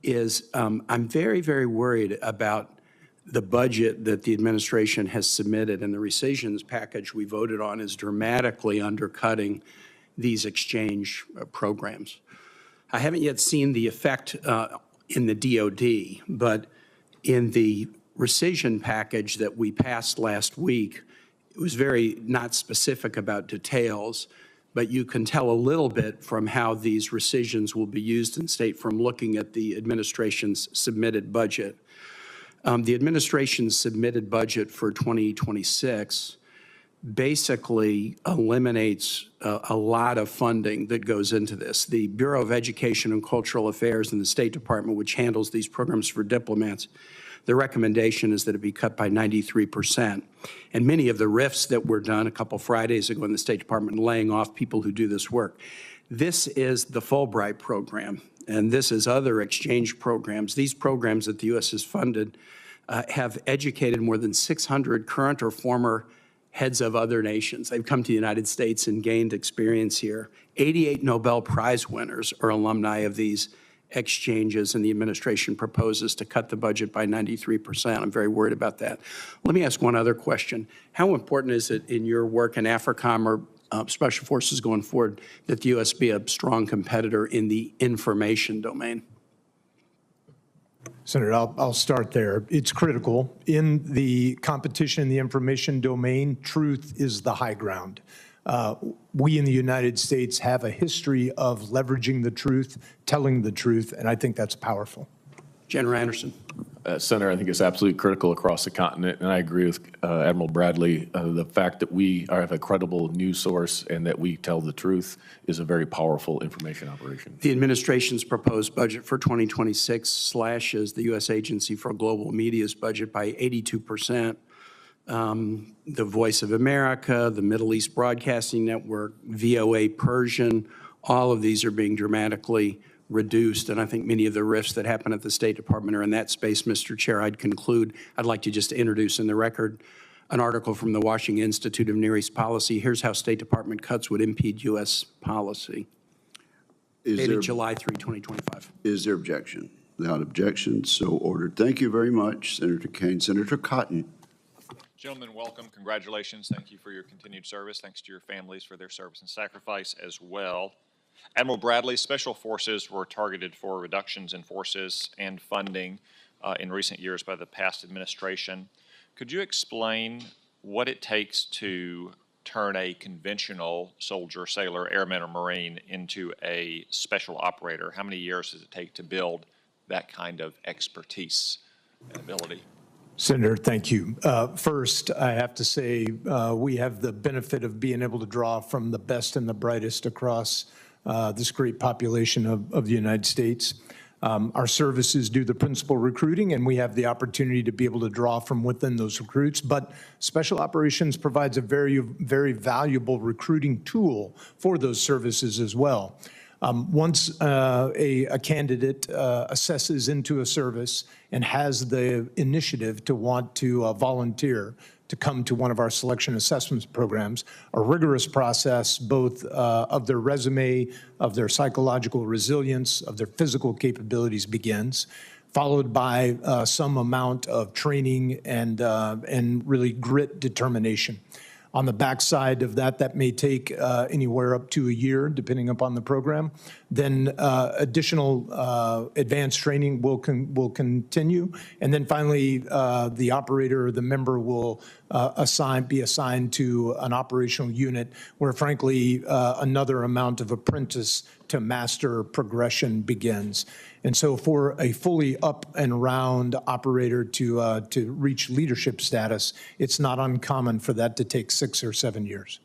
is I'm very, very worried about the budget that the administration has submitted, and the rescissions package we voted on is dramatically undercutting these exchange programs. I haven't yet seen the effect in the DOD, but in the rescission package that we passed last week, it was very not specific about details, but you can tell a little bit from how these rescissions will be used in state from looking at the administration's submitted budget. The administration's submitted budget for 2026 basically eliminates a lot of funding that goes into this. The Bureau of Education and Cultural Affairs in the State Department, which handles these programs for diplomats, the recommendation is that it be cut by 93%. And many of the RIFs that were done a couple Fridays ago in the State Department laying off people who do this work. This is the Fulbright program, and this is other exchange programs. These programs that the U.S. has funded have educated more than 600 current or former heads of other nations. They've come to the United States and gained experience here. 88 Nobel Prize winners are alumni of these exchanges, and the administration proposes to cut the budget by 93%. I'm very worried about that. Let me ask one other question. How important is it in your work in Africom or Special Forces going forward that the U.S. be a strong competitor in the information domain? Senator, I'll start there. It's critical. In the competition in the information domain, truth is the high ground. We in the United States have a history of leveraging the truth, telling the truth, and I think that's powerful. General Anderson. Senator, I think it's absolutely critical across the continent, and I agree with Admiral Bradley. The fact that we have a credible news source and that we tell the truth is a very powerful information operation. The administration's proposed budget for 2026 slashes the U.S. Agency for Global Media's budget by 82%. The Voice of America, the Middle East Broadcasting Network, VOA Persian, all of these are being dramatically reduced, and I think many of the rifts that happen at the State Department are in that space. Mr. Chair, I'd conclude, I'd like to just introduce in the record an article from the Washington Institute of Near East Policy. Here's how State Department cuts would impede U.S. policy. Dated July 3, 2025. Is there objection? Without objection, so ordered. Thank you very much, Senator Kane. Senator Cotton. Gentlemen, welcome. Congratulations. Thank you for your continued service. Thanks to your families for their service and sacrifice as well. Admiral Bradley, Special Forces were targeted for reductions in forces and funding in recent years by the past administration. Could you explain what it takes to turn a conventional soldier, sailor, airman, or Marine into a special operator? How many years does it take to build that kind of expertise and ability? Senator, thank you. First, I have to say we have the benefit of being able to draw from the best and the brightest across this great population of the United States. Our services do the principal recruiting, and we have the opportunity to be able to draw from within those recruits. But Special Operations provides a very, very valuable recruiting tool for those services as well. Once a candidate assesses into a service and has the initiative to want to volunteer to come to one of our selection assessment programs. A rigorous process, both of their resume, of their psychological resilience, of their physical capabilities begins, followed by some amount of training and really grit determination. On the backside of that, that may take anywhere up to a year, depending upon the program. Then additional advanced training will continue. And then finally, the operator or the member will be assigned to an operational unit where, frankly, another amount of apprentice to master progression begins. And so for a fully up and round operator to reach leadership status, it's not uncommon for that to take 6 or 7 years.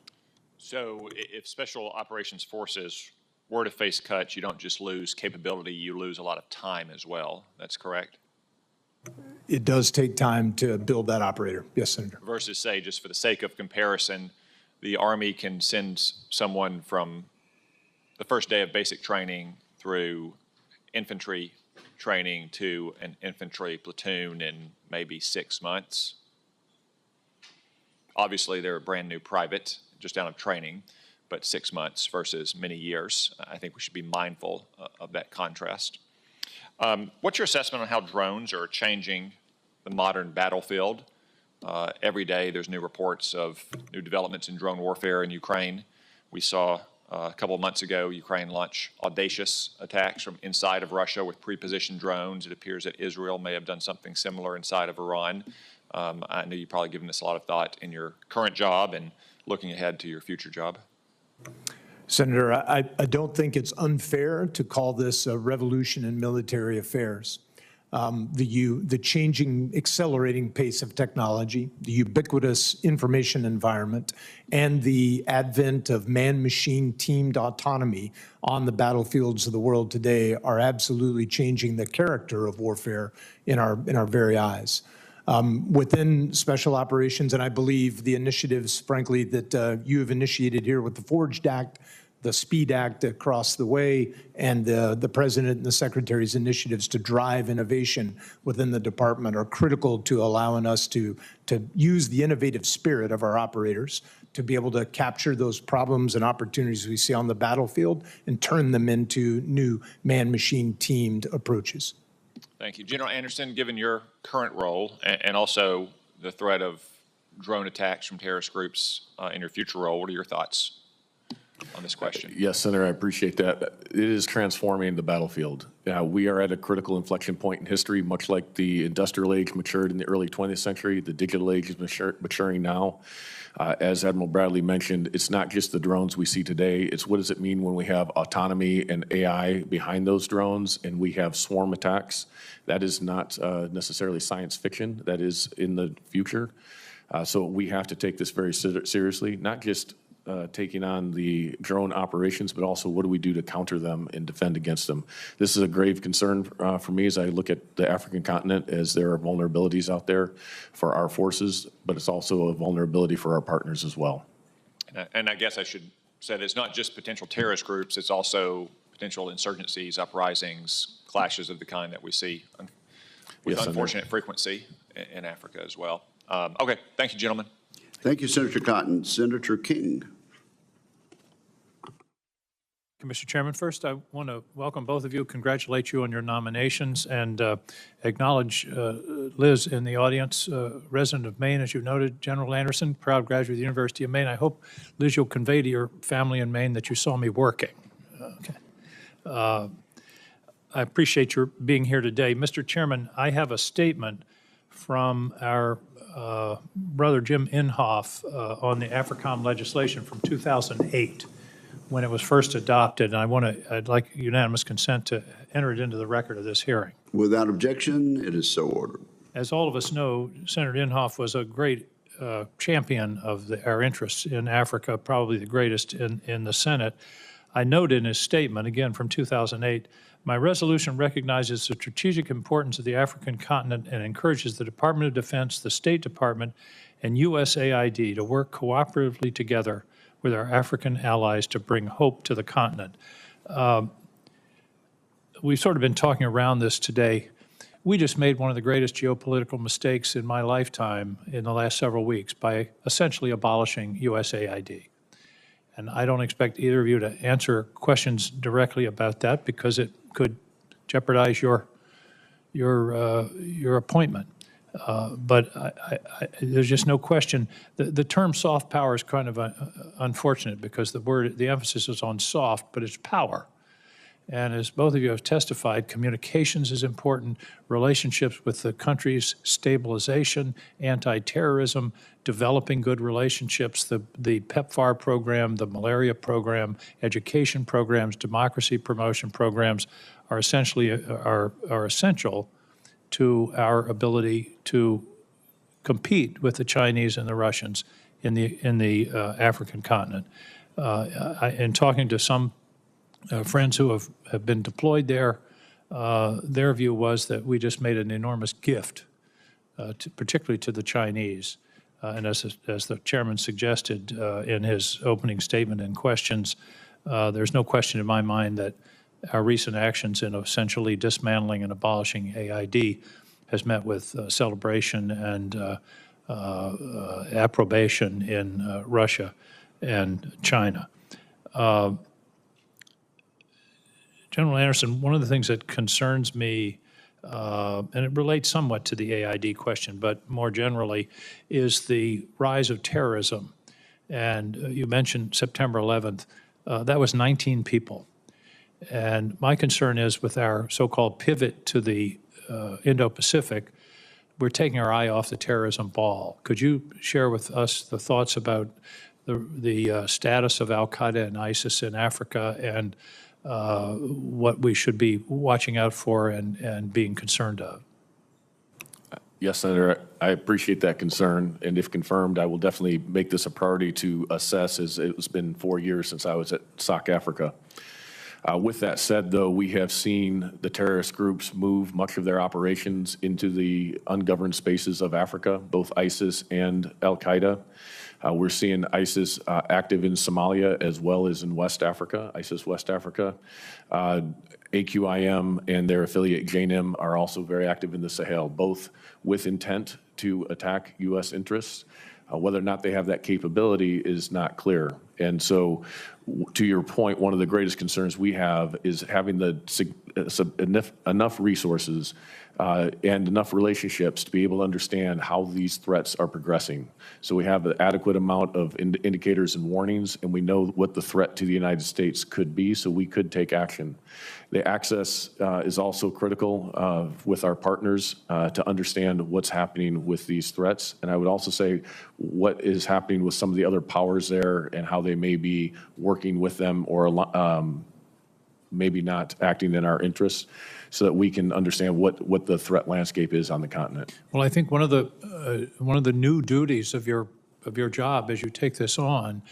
So if Special Operations Forces were to face cuts, you don't just lose capability, you lose a lot of time as well. That's correct? It does take time to build that operator. Yes, Senator. Versus, say, just for the sake of comparison, the Army can send someone from the first day of basic training through infantry training to an infantry platoon in maybe 6 months. Obviously, they're a brand new private, just out of training, but 6 months versus many years. I think we should be mindful of that contrast. What's your assessment on how drones are changing the modern battlefield? Every day there's new reports of new developments in drone warfare in Ukraine. We saw a couple of months ago, Ukraine launched audacious attacks from inside of Russia with pre-positioned drones. It appears that Israel may have done something similar inside of Iran. I know you've probably given this a lot of thought in your current job and looking ahead to your future job. Senator, I don't think it's unfair to call this a revolution in military affairs. The changing, accelerating pace of technology, the ubiquitous information environment, and the advent of man-machine teamed autonomy on the battlefields of the world today are absolutely changing the character of warfare in our very eyes. Within special operations, and I believe the initiatives, frankly, that you have initiated here with the Forged Act, the SPEED Act across the way, and the President and the Secretary's initiatives to drive innovation within the department are critical to allowing us to use the innovative spirit of our operators to be able to capture those problems and opportunities we see on the battlefield and turn them into new man-machine teamed approaches. Thank you. General Anderson, given your current role and also the threat of drone attacks from terrorist groups in your future role, what are your thoughts on this question? Yes, Senator, I appreciate that. It is transforming the battlefield. We are at a critical inflection point in history, much like the industrial age matured in the early 20th century. The digital age is maturing now. As Admiral Bradley mentioned, it's not just the drones we see today. It's what does it mean when we have autonomy and AI behind those drones and we have swarm attacks. That is not necessarily science fiction. That is in the future. So we have to take this very seriously, not just taking on the drone operations, but also what do we do to counter them and defend against them. This is a grave concern for me as I look at the African continent, as there are vulnerabilities out there for our forces, but it's also a vulnerability for our partners as well. And I guess I should say that it's not just potential terrorist groups, it's also potential insurgencies, uprisings, clashes of the kind that we see with unfortunate frequency in Africa as well. Okay, thank you, gentlemen. Thank you, Senator Cotton. Senator King. Mr. Chairman, first I want to welcome both of you, congratulate you on your nominations, and acknowledge Liz in the audience, resident of Maine, as you noted, General Anderson, proud graduate of the University of Maine. I hope, Liz, you'll convey to your family in Maine that you saw me working. Okay. I appreciate your being here today. Mr. Chairman, I have a statement from our brother Jim Inhofe on the Africom legislation from 2008 when it was first adopted, and I'd like unanimous consent to enter it into the record of this hearing. Without objection, it is so ordered. As all of us know, Senator Inhofe was a great champion of our interests in Africa, probably the greatest in the Senate. I note in his statement, again from 2008, my resolution recognizes the strategic importance of the African continent and encourages the Department of Defense, the State Department, and USAID to work cooperatively together with our African allies to bring hope to the continent. We've sort of been talking around this today. we just made one of the greatest geopolitical mistakes in my lifetime in the last several weeks by essentially abolishing USAID. And I don't expect either of you to answer questions directly about that because it could jeopardize your appointment. But there's just no question. The term soft power is kind of unfortunate because the emphasis is on soft, but it's power. And as both of you have testified, communications is important, relationships with the countries, stabilization, anti-terrorism, developing good relationships, the PEPFAR program, the malaria program, education programs, democracy promotion programs are essential to our ability to compete with the Chinese and the Russians in the African continent. In talking to some friends who have been deployed there, their view was that we just made an enormous gift, particularly to the Chinese. And as the chairman suggested in his opening statement and questions, there's no question in my mind that our recent actions in essentially dismantling and abolishing AID has met with celebration and approbation in Russia and China. General Anderson, one of the things that concerns me, and it relates somewhat to the AID question, but more generally, is the rise of terrorism. And you mentioned September 11th. That was 19 people. And my concern is with our so-called pivot to the Indo-Pacific, we're taking our eye off the terrorism ball. Could you share with us the thoughts about the status of al-Qaeda and ISIS in Africa and what we should be watching out for and being concerned of? Yes, Senator, I appreciate that concern, and if confirmed, I will definitely make this a priority to assess, as it's been 4 years since I was at SOC Africa. With that said, though, we have seen the terrorist groups move much of their operations into the ungoverned spaces of Africa, both ISIS and al-Qaeda. We're seeing ISIS active in Somalia as well as in West Africa, ISIS West Africa. AQIM and their affiliate JNIM are also very active in the Sahel, both with intent to attack U.S. interests. Whether or not they have that capability is not clear. And so, to your point, one of the greatest concerns we have is having enough resources and enough relationships to be able to understand how these threats are progressing. So we have an adequate amount of indicators and warnings, and we know what the threat to the United States could be, so we could take action. The access is also critical with our partners to understand what's happening with these threats. And I would also say what is happening with some of the other powers there and how they may be working with them or maybe not acting in our interests, so that we can understand what the threat landscape is on the continent. Well, I think one of the new duties of your job as you take this on,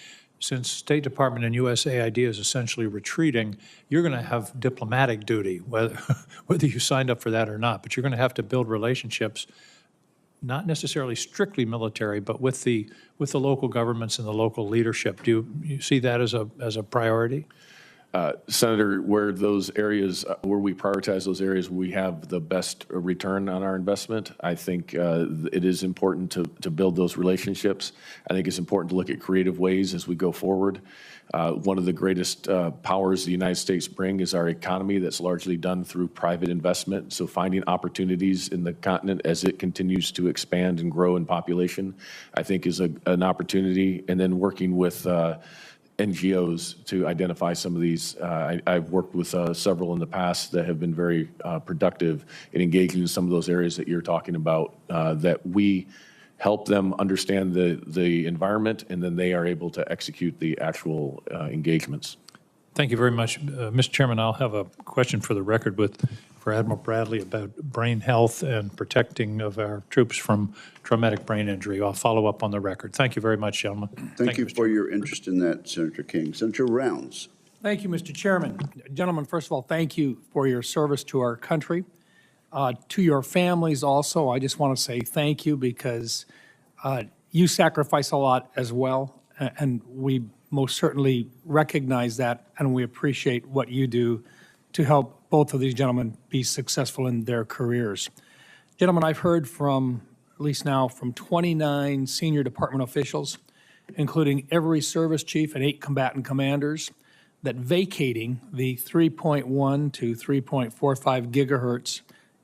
since State Department and USAID is essentially retreating, you're going to have diplomatic duty, whether you signed up for that or not. But you're going to have to build relationships, not necessarily strictly military, but with the local governments and the local leadership. Do you see that as a priority? Senator, where those areas, where we prioritize those areas, we have the best return on our investment. I think it is important to build those relationships. I think it's important to look at creative ways as we go forward. One of the greatest powers the United States bring is our economy that's largely done through private investment. So finding opportunities in the continent as it continues to expand and grow in population, I think is an opportunity. And then working with NGOs to identify some of these. I've worked with several in the past that have been very productive in engaging in some of those areas that you're talking about, that we help them understand the environment, and then they are able to execute the actual engagements. Thank you very much. Mr. Chairman, I'll have a question for the record for Admiral Bradley about brain health and protecting of our troops from traumatic brain injury. I'll follow up on the record. Thank you very much, gentlemen. Thank you for your interest in that, Senator King. Senator Rounds. Thank you, Mr. Chairman. Gentlemen, first of all, thank you for your service to our country. To your families also, I just want to say thank you because you sacrifice a lot as well, and we most certainly recognize that, and we appreciate what you do to help both of these gentlemen be successful in their careers. Gentlemen, I've heard from, at least now, from 29 senior department officials, including every service chief and 8 combatant commanders, that vacating the 3.1 to 3.45 gigahertz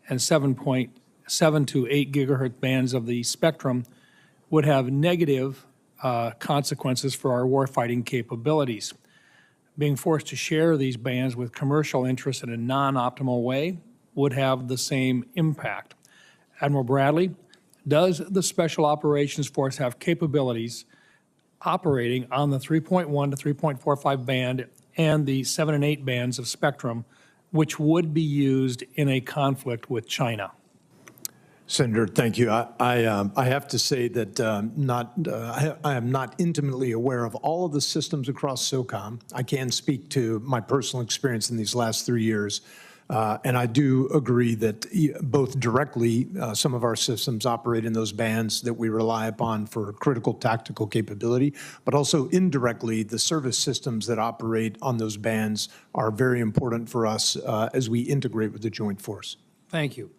and 7.7 to 8 gigahertz bands of the spectrum would have negative consequences for our warfighting capabilities. Being forced to share these bands with commercial interests in a non-optimal way would have the same impact. Admiral Bradley, does the Special Operations Force have capabilities operating on the 3.1 to 3.45 band and the 7 and 8 bands of spectrum, which would be used in a conflict with China? Senator, thank you. I have to say that I am not intimately aware of all of the systems across Socom. I can speak to my personal experience in these last 3 years. And I do agree that both directly, some of our systems operate in those bands that we rely upon for critical tactical capability, but also indirectly, the service systems that operate on those bands are very important for us as we integrate with the Joint Force. Thank you.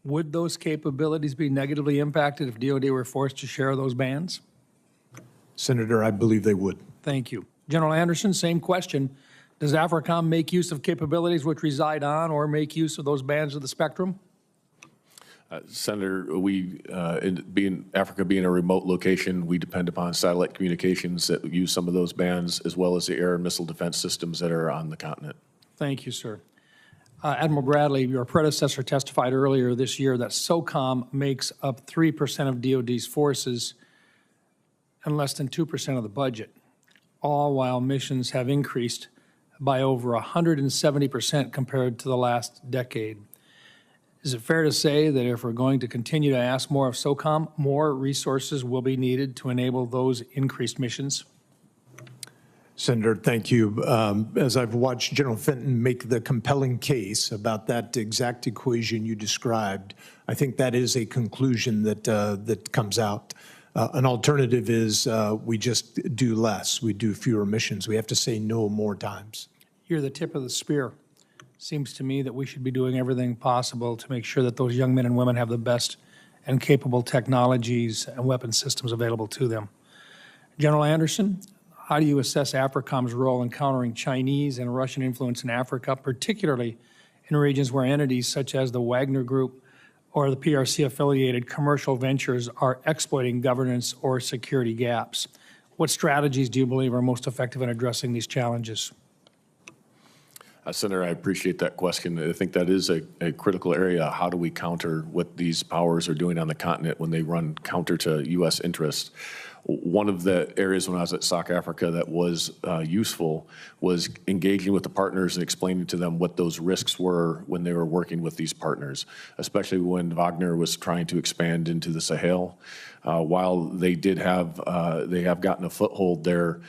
Would those capabilities be negatively impacted if DoD were forced to share those bands? Senator, I believe they would. Thank you. General Anderson, same question. Does Africom make use of capabilities which reside on or make use of those bands of the spectrum? Senator, Africa being a remote location, we depend upon satellite communications that use some of those bands, as well as the air and missile defense systems that are on the continent. Thank you, sir. Admiral Bradley, your predecessor testified earlier this year that Socom makes up 3% of DoD's forces and less than 2% of the budget, all while missions have increased by over 170% compared to the last decade. Is it fair to say that if we're going to continue to ask more of Socom, more resources will be needed to enable those increased missions? Senator, thank you. As I've watched General Fenton make the compelling case about that exact equation you described, I think that is a conclusion that comes out. An alternative is we just do less. We do fewer missions. We have to say no more times. You're the tip of the spear. Seems to me that we should be doing everything possible to make sure that those young men and women have the best and capable technologies and weapon systems available to them. General Anderson, how do you assess Africom's role in countering Chinese and Russian influence in Africa, particularly in regions where entities such as the Wagner Group or the PRC-affiliated commercial ventures are exploiting governance or security gaps? What strategies do you believe are most effective in addressing these challenges? Senator, I appreciate that question. I think that is a critical area. How do we counter what these powers are doing on the continent when they run counter to U.S. interests? One of the areas when I was at South Africa that was useful was engaging with the partners and explaining to them what those risks were when they were working with these partners, especially when Wagner was trying to expand into the Sahel. While they have gotten a foothold there,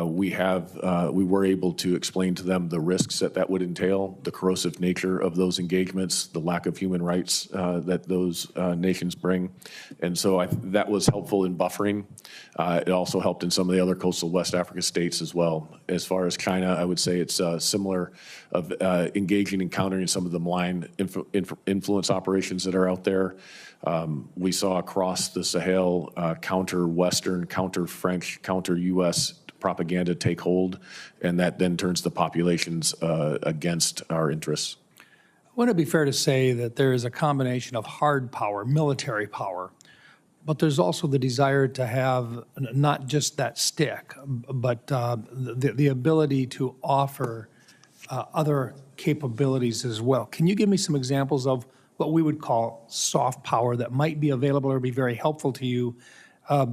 we were able to explain to them the risks that would entail, the corrosive nature of those engagements, the lack of human rights that those nations bring. And so that was helpful in buffering. It also helped in some of the other coastal West Africa states as well. As far as China, I would say it's similar of engaging and countering some of the malign influence operations that are out there. We saw across the Sahel counter-Western, counter-French, counter-U.S. propaganda take hold, and that then turns the populations against our interests. Wouldn't it be fair to say that there is a combination of hard power, military power, but there's also the desire to have not just that stick, but the ability to offer other capabilities as well? Can you give me some examples of what we would call soft power that might be available or be very helpful to you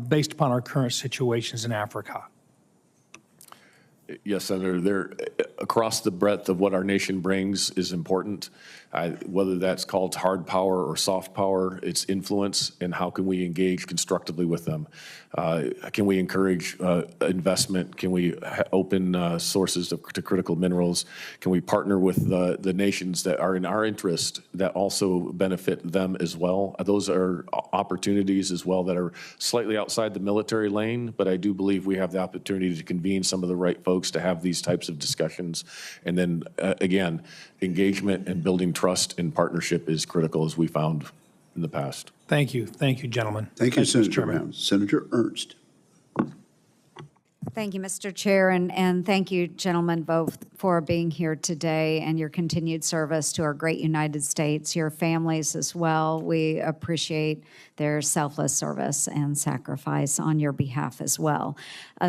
based upon our current situations in Africa? Yes, Senator. Across the breadth of what our nation brings is important. Whether that's called hard power or soft power, it's influence, and how can we engage constructively with them? Can we encourage investment? Can we open sources to critical minerals? Can we partner with the nations that are in our interest that also benefit them as well? Those are opportunities as well that are slightly outside the military lane, but I do believe we have the opportunity to convene some of the right folks to have these types of discussions. And then again, engagement and building trust and partnership is critical, as we found in the past. Thank you, gentlemen. Thank you, Mr. Senator Chairman. Brown. Senator Ernst. Thank you, Mr. Chair, and thank you, gentlemen, both for being here today and your continued service to our great United States, your families as well. We appreciate their selfless service and sacrifice on your behalf as well.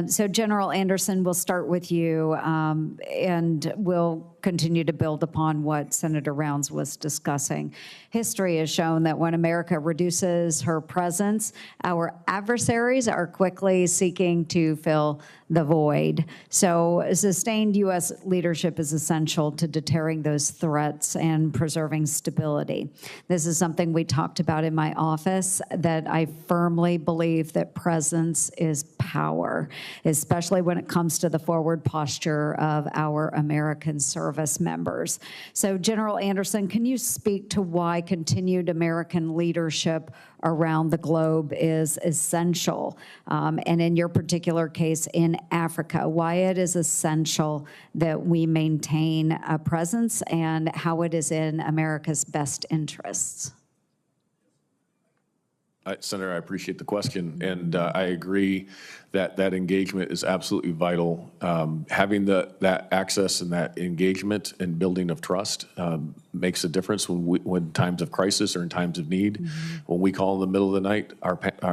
So General Anderson, we'll start with you, and we'll continue to build upon what Senator Rounds was discussing. History has shown that when America reduces her presence, our adversaries are quickly seeking to fill the void. So sustained U.S. leadership is essential to deterring those threats and preserving stability. This is something we talked about in my office, that I firmly believe that presence is power, especially when it comes to the forward posture of our American service members. So General Anderson, can you speak to why continued American leadership around the globe is essential, and in your particular case in Africa, why it is essential that we maintain a presence and how it is in America's best interests? Senator, I appreciate the question, and I agree that that engagement is absolutely vital. Having that access and that engagement and building of trust makes a difference when times of crisis or in times of need. Mm-hmm. When we call in the middle of the night,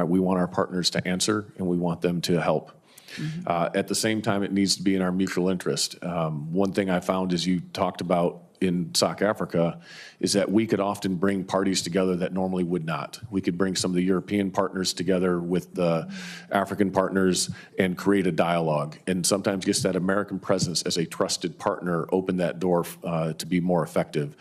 we want our partners to answer, and we want them to help. Mm-hmm. At the same time, it needs to be in our mutual interest. One thing I found, as you talked about in South Africa, is that we could often bring parties together that normally would not. We could bring some of the European partners together with the African partners and create a dialogue. And sometimes just that American presence as a trusted partner open that door to be more effective.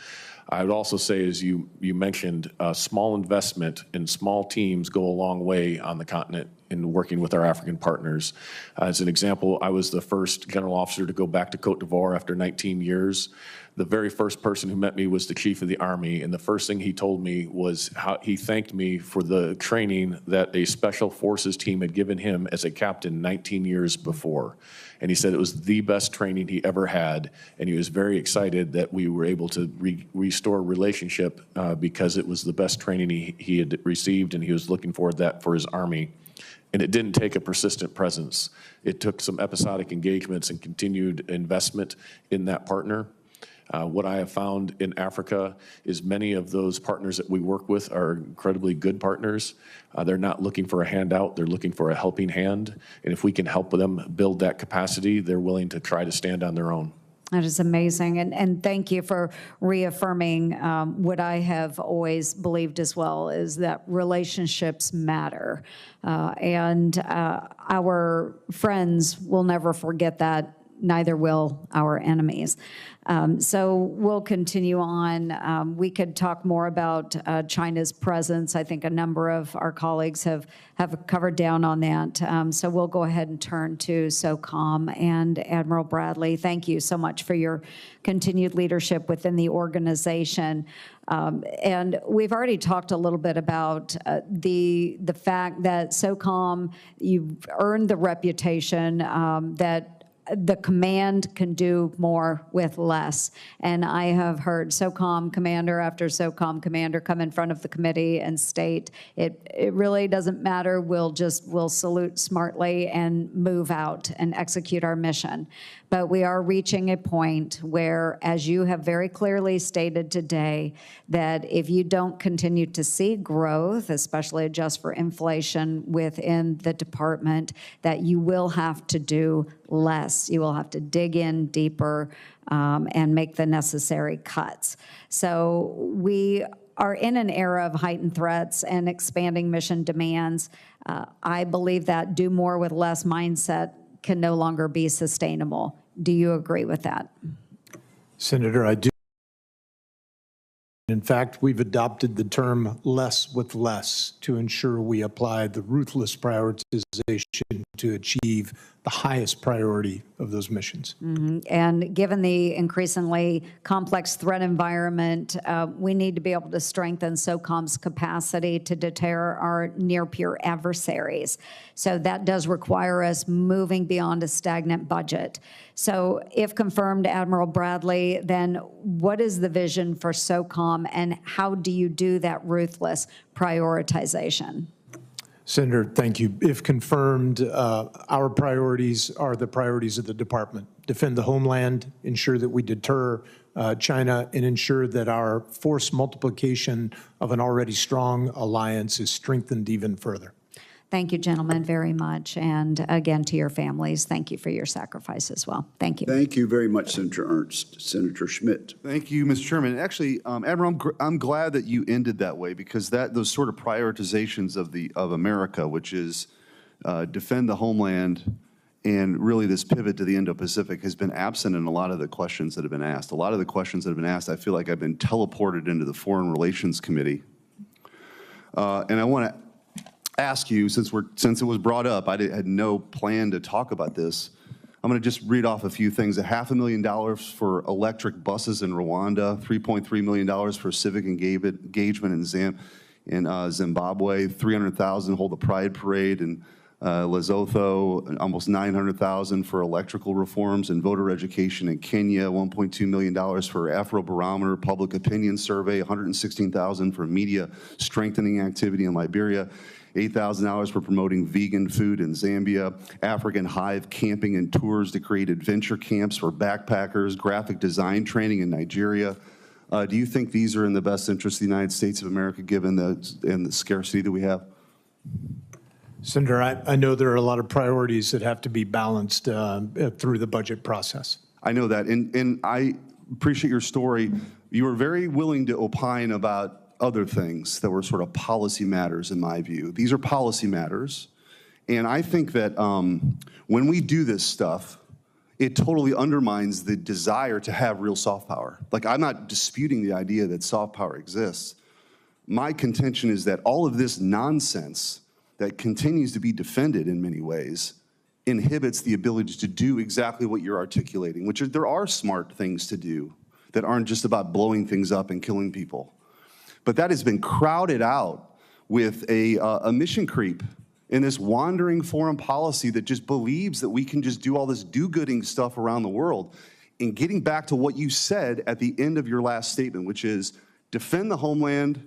I would also say, as you mentioned, small investment in small teams go a long way on the continent in working with our African partners. As an example, I was the first general officer to go back to Cote d'Ivoire after 19 years. The very first person who met me was the chief of the army, and the first thing he told me was how he thanked me for the training that a special forces team had given him as a captain 19 years before. And he said it was the best training he ever had, and he was very excited that we were able to restore relationship because it was the best training he had received, and he was looking forward to that for his army. And it didn't take a persistent presence. It took some episodic engagements and continued investment in that partner. What I have found in Africa is many of those partners that we work with are incredibly good partners. They're not looking for a handout, they're looking for a helping hand. And if we can help them build that capacity, they're willing to try to stand on their own. That is amazing, and thank you for reaffirming what I have always believed as well, is that relationships matter. And our friends will never forget that, neither will our enemies. So we'll continue on. We could talk more about China's presence. I think a number of our colleagues have covered down on that. So we'll go ahead and turn to Socom and Admiral Bradley. Thank you so much for your continued leadership within the organization. And we've already talked a little bit about the fact that Socom, you've earned the reputation that the command can do more with less. And I have heard Socom commander after Socom commander come in front of the committee and state, it really doesn't matter, we'll salute smartly and move out and execute our mission. But we are reaching a point where, as you have very clearly stated today, that if you don't continue to see growth, especially adjust for inflation within the department, that you will have to do less. You will have to dig in deeper and make the necessary cuts. So we are in an era of heightened threats and expanding mission demands. I believe that do more with less mindset can no longer be sustainable. Do you agree with that? Senator, I do. In fact, we've adopted the term less with less to ensure we apply the ruthless prioritization to achieve the highest priority of those missions. And given the increasingly complex threat environment, we need to be able to strengthen SOCOM's capacity to deter our near-peer adversaries. So that does require us moving beyond a stagnant budget. So if confirmed, Admiral Bradley, then what is the vision for SOCOM and how do you do that ruthless prioritization? Senator, thank you. If confirmed, our priorities are the priorities of the department. Defend the homeland, ensure that we deter China, and ensure that our force multiplication of an already strong alliance is strengthened even further. Thank you, gentlemen, very much. And again, to your families, thank you for your sacrifice as well. Thank you. Thank you very much, Senator Ernst. Senator Schmidt. Thank you, Mr. Chairman. Actually, Admiral, I'm glad that you ended that way because those sort of prioritizations of America, which is defend the homeland and really this pivot to the Indo-Pacific has been absent in a lot of the questions that have been asked. A lot of the questions that have been asked, I feel like I've been teleported into the Foreign Relations Committee. And I want to ask you, since it was brought up, I had no plan to talk about this. I'm going to just read off a few things. $500,000 for electric buses in Rwanda, $3.3 million for civic engagement in Zimbabwe, $300,000 hold a pride parade in Lesotho, and almost $900,000 for electrical reforms and voter education in Kenya, $1.2 million for Afrobarometer public opinion survey, $116,000 for media strengthening activity in Liberia, $8,000 for promoting vegan food in Zambia, African hive camping and tours to create adventure camps for backpackers, graphic design training in Nigeria. Do you think these are in the best interest of the United States of America, given the scarcity that we have? Senator, I know there are a lot of priorities that have to be balanced through the budget process. I know that, and I appreciate your story. You were very willing to opine about other things that were sort of policy matters in my view. These are policy matters, and I think that when we do this stuff, it totally undermines the desire to have real soft power. Like, I'm not disputing the idea that soft power exists. My contention is that all of this nonsense that continues to be defended in many ways inhibits the ability to do exactly what you're articulating, which is there are smart things to do that aren't just about blowing things up and killing people. But that has been crowded out with a mission creep in this wandering foreign policy that just believes that we can just do all this do-gooding stuff around the world. And getting back to what you said at the end of your last statement, which is defend the homeland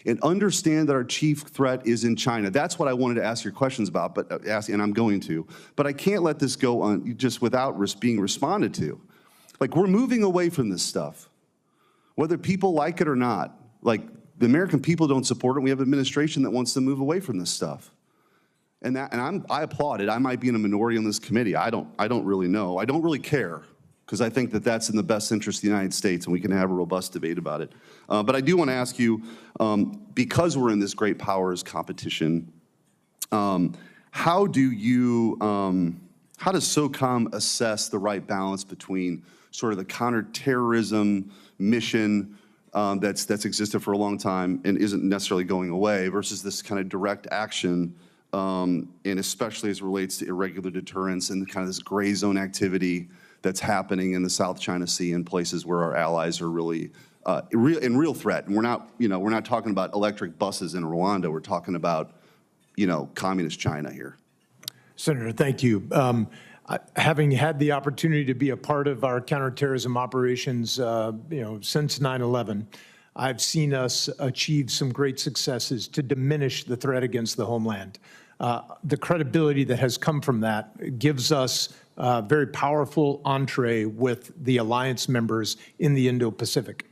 and understand that our chief threat is in China. That's what I wanted to ask your questions about, and I'm going to. But I can't let this go on just without being responded to. Like, we're moving away from this stuff, whether people like it or not. Like, the American people don't support it. We have an administration that wants to move away from this stuff. And I applaud it. I might be in a minority on this committee. I don't really know. I don't really care, because I think that that's in the best interest of the United States, and we can have a robust debate about it. But I do want to ask you, because we're in this great powers competition, how does SOCOM assess the right balance between sort of the counterterrorism mission that's existed for a long time and isn't necessarily going away versus this kind of direct action, and especially as it relates to irregular deterrence and kind of this gray zone activity that's happening in the South China Sea in places where our allies are really in real threat. And we're not talking about electric buses in Rwanda. We're talking about, communist China here. Senator, thank you. Having had the opportunity to be a part of our counterterrorism operations, since 9/11, I've seen us achieve some great successes to diminish the threat against the homeland. The credibility that has come from that gives us very powerful entree with the alliance members in the Indo-Pacific.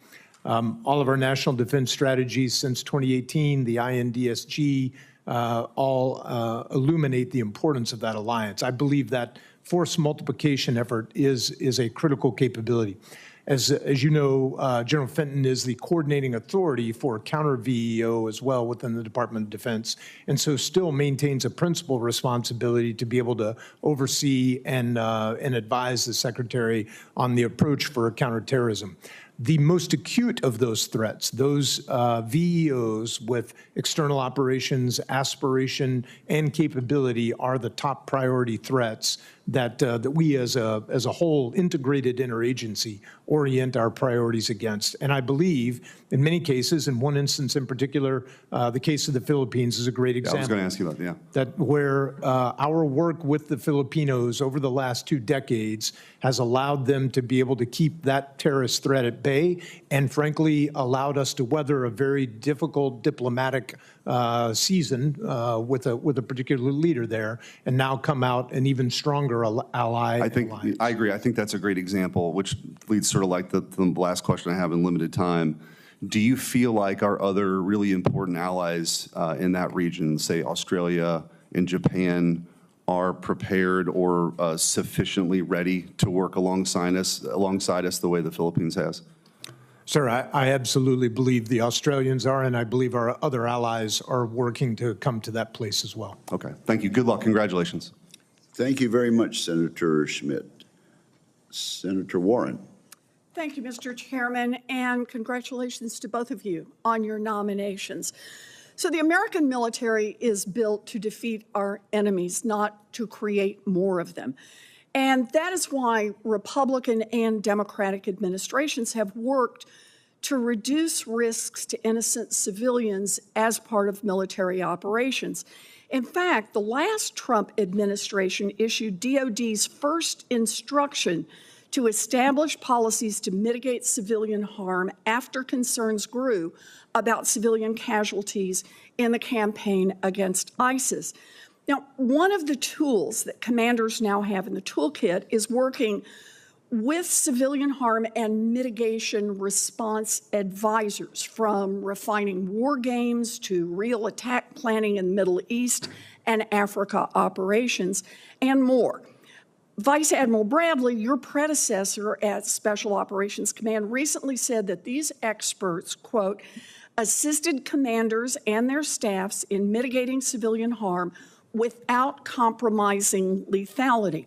All of our national defense strategies since 2018, the INDSG, all illuminate the importance of that alliance. I believe that force multiplication effort is a critical capability. As you know, General Fenton is the coordinating authority for counter-VEO as well within the Department of Defense, and so still maintains a principal responsibility to be able to oversee and advise the Secretary on the approach for counterterrorism. The most acute of those threats, those VEOs with external operations, aspiration, and capability are the top priority threats that we as a whole integrated interagency orient our priorities against. And I believe in many cases, in one instance in particular, the case of the Philippines is a great example. I was going to ask you about, yeah. That where our work with the Filipinos over the last 2 decades has allowed them to be able to keep that terrorist threat at bay, and frankly allowed us to weather a very difficult diplomatic season with a particular leader there, and now come out an even stronger ally. I agree. I think that's a great example, which leads sort of like the last question I have in limited time. Do you feel like our other really important allies in that region, say Australia and Japan, are prepared or sufficiently ready to work alongside us the way the Philippines has? Sir, I absolutely believe the Australians are, and I believe our other allies are working to come to that place as well. Okay. Thank you. Good luck. Congratulations. Thank you very much, Senator Schmidt. Senator Warren. Thank you, Mr. Chairman, and congratulations to both of you on your nominations. So the American military is built to defeat our enemies, not to create more of them. And that is why Republican and Democratic administrations have worked to reduce risks to innocent civilians as part of military operations. In fact, the last Trump administration issued DOD's first instruction to establish policies to mitigate civilian harm after concerns grew about civilian casualties in the campaign against ISIS. Now, one of the tools that commanders now have in the toolkit is working with civilian harm and mitigation response advisors, from refining war games to real attack planning in the Middle East and Africa operations, and more. Vice Admiral Bradley, your predecessor at Special Operations Command, recently said that these experts, quote, assisted commanders and their staffs in mitigating civilian harm without compromising lethality.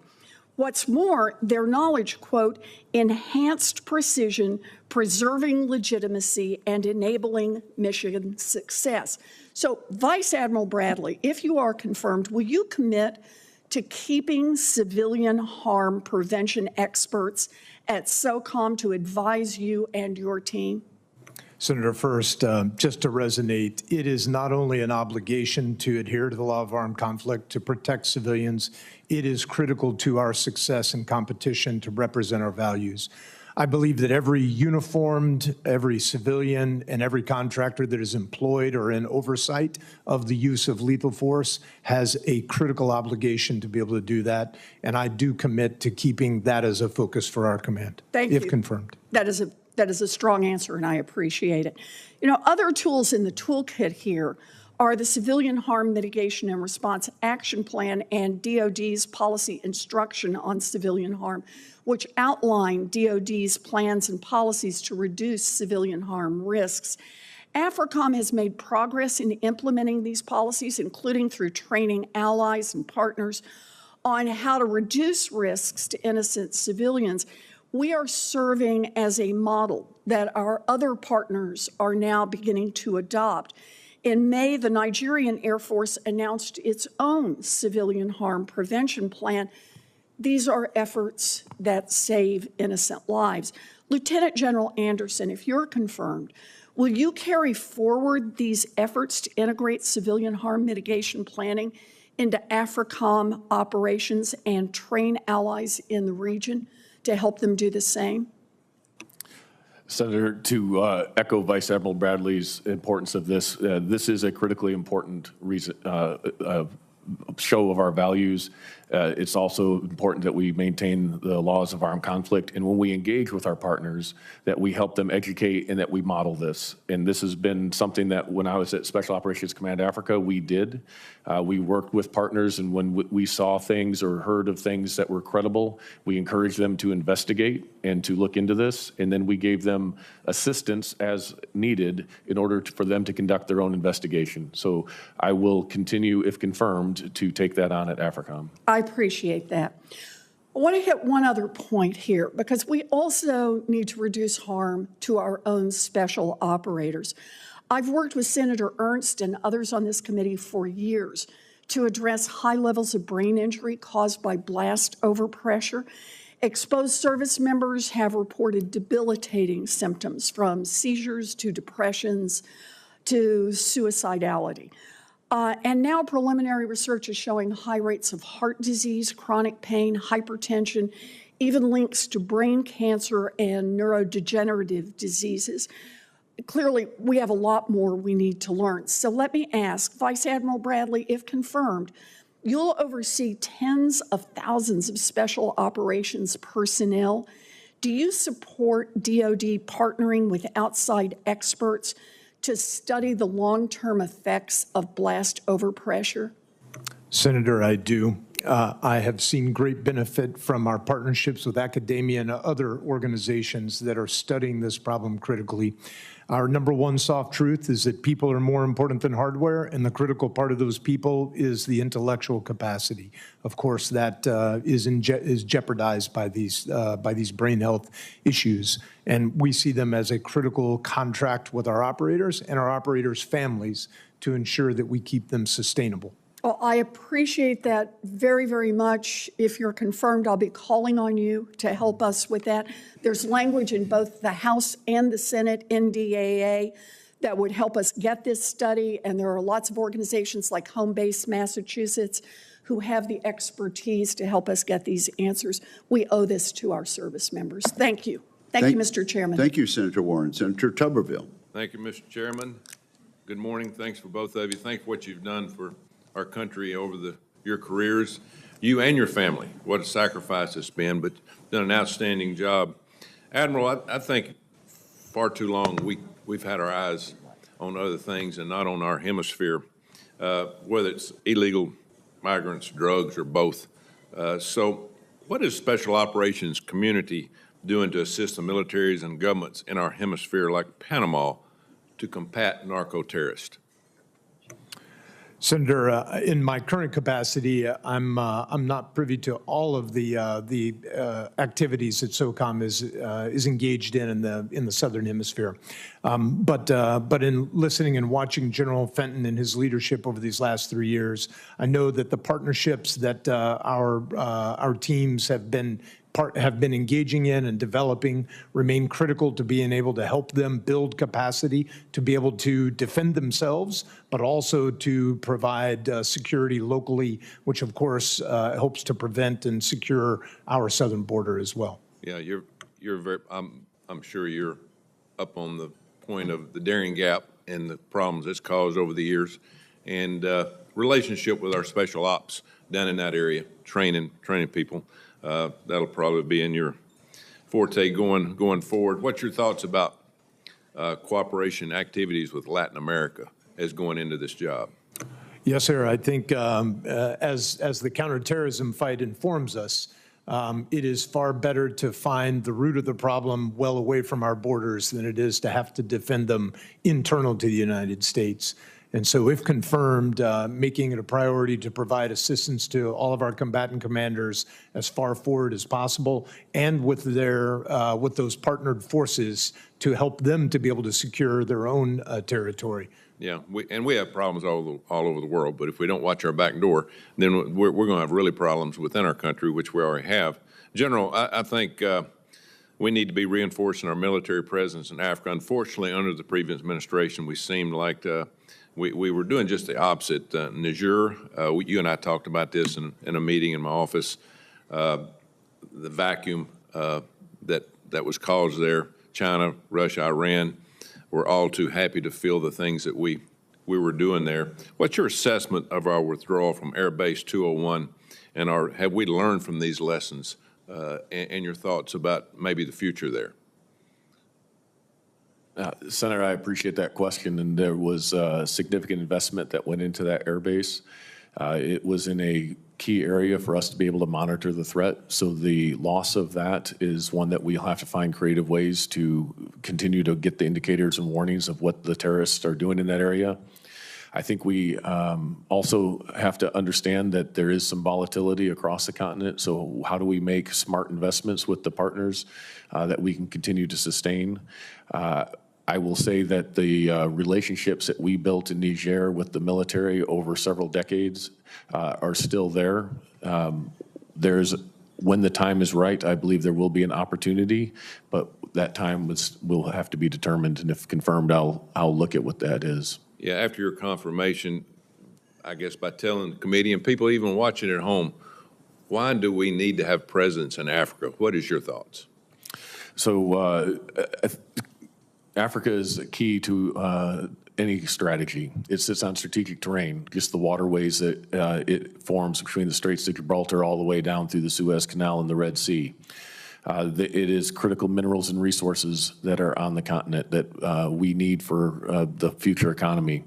What's more, their knowledge, quote, enhanced precision, preserving legitimacy, and enabling mission success. So, Vice Admiral Bradley, if you are confirmed, will you commit to keeping civilian harm prevention experts at Socom to advise you and your team? Senator, first, just to resonate, it is not only an obligation to adhere to the law of armed conflict to protect civilians, it is critical to our success in competition to represent our values. I believe that every uniformed, every civilian, and every contractor that is employed or in oversight of the use of lethal force has a critical obligation to be able to do that, and I do commit to keeping that as a focus for our command, if confirmed. That is a strong answer, and I appreciate it. You know, other tools in the toolkit here are the Civilian Harm Mitigation and Response Action Plan and DOD's policy instruction on civilian harm, which outline DOD's plans and policies to reduce civilian harm risks. Africom has made progress in implementing these policies, including through training allies and partners on how to reduce risks to innocent civilians. We are serving as a model that our other partners are now beginning to adopt. In May, the Nigerian Air Force announced its own civilian harm prevention plan. These are efforts that save innocent lives. Lieutenant General Anderson, if you're confirmed, will you carry forward these efforts to integrate civilian harm mitigation planning into Africom operations and train allies in the region to help them do the same? Senator, to echo Vice Admiral Bradley's importance of this, this is a critically important reason, show of our values. It's also important that we maintain the laws of armed conflict, and when we engage with our partners, that we help them educate and that we model this. And this has been something that when I was at Special Operations Command Africa, we did. We worked with partners, and when we saw things or heard of things that were credible, we encouraged them to investigate and to look into this, and then we gave them assistance as needed in order for them to conduct their own investigation. So I will continue, if confirmed, to take that on at Africom. I appreciate that. I want to hit one other point here, because we also need to reduce harm to our own special operators. I've worked with Senator Ernst and others on this committee for years to address high levels of brain injury caused by blast overpressure. Exposed service members have reported debilitating symptoms, from seizures to depressions to suicidality. And now preliminary research is showing high rates of heart disease, chronic pain, hypertension, even links to brain cancer and neurodegenerative diseases. Clearly, we have a lot more we need to learn. So let me ask, Vice Admiral Bradley, if confirmed, you'll oversee tens of thousands of special operations personnel. Do you support DoD partnering with outside experts to study the long-term effects of blast overpressure? Senator, I do. I have seen great benefit from our partnerships with academia and other organizations that are studying this problem critically. Our number one soft truth is that people are more important than hardware, and the critical part of those people is the intellectual capacity. Of course, that is jeopardized by these brain health issues, and we see them as a critical contract with our operators and our operators' families to ensure that we keep them sustainable. Well, I appreciate that very, very much. If you're confirmed, I'll be calling on you to help us with that. There's language in both the House and the Senate NDAA that would help us get this study, and there are lots of organizations like Home Base Massachusetts who have the expertise to help us get these answers. We owe this to our service members. Thank you. Thank you, Mr. Chairman. Thank you, Senator Warren. Senator Tuberville. Thank you, Mr. Chairman. Good morning. Thanks for both of you. Thanks for what you've done for our country over your careers, you and your family. What a sacrifice it's been, but done an outstanding job. Admiral, I think far too long we've had our eyes on other things and not on our hemisphere, whether it's illegal migrants, drugs, or both. So what is Special Operations community doing to assist the militaries and governments in our hemisphere like Panama to combat narco-terrorists? Senator, in my current capacity, I'm not privy to all of the activities that Socom is engaged in the Southern Hemisphere. But in listening and watching General Fenton and his leadership over these last 3 years, I know that the partnerships that our teams have been engaging in and developing remain critical to being able to help them build capacity to be able to defend themselves, but also to provide security locally, which of course helps to prevent and secure our southern border as well. Yeah, you're very. I'm sure you're up on the point of the Darien Gap and the problems it's caused over the years, and relationship with our special ops down in that area, training people. That'll probably be in your forte going forward. What's your thoughts about cooperation activities with Latin America as going into this job? Yes, sir. I think as the counterterrorism fight informs us, it is far better to find the root of the problem well away from our borders than it is to have to defend them internal to the United States. And so if confirmed, making it a priority to provide assistance to all of our combatant commanders as far forward as possible, and with with those partnered forces to help them to be able to secure their own territory. Yeah, we have problems all over the world, but if we don't watch our back door, then we're going to have really problems within our country, which we already have. General, I think we need to be reinforcing our military presence in Africa. Unfortunately, under the previous administration, we seemed like we were doing just the opposite. Niger, you and I talked about this in a meeting in my office. The vacuum that was caused there, China, Russia, Iran, were all too happy to feel the things that we were doing there. What's your assessment of our withdrawal from Air Base 201, and have we learned from these lessons, and your thoughts about maybe the future there? Senator, I appreciate that question, and there was a significant investment that went into that airbase. It was in a key area for us to be able to monitor the threat, so the loss of that is one that we'll have to find creative ways to continue to get the indicators and warnings of what the terrorists are doing in that area. I think we also have to understand that there is some volatility across the continent. So how do we make smart investments with the partners that we can continue to sustain? I will say that the relationships that we built in Niger with the military over several decades are still there. When the time is right, I believe there will be an opportunity, but that time will have to be determined, and if confirmed, I'll look at what that is. Yeah, after your confirmation, I guess by telling the committee and people even watching at home, why do we need to have presence in Africa? What is your thoughts? So Africa is key to any strategy. It sits on strategic terrain, just the waterways that it forms between the Straits of Gibraltar all the way down through the Suez Canal and the Red Sea. It is critical minerals and resources that are on the continent that we need for the future economy.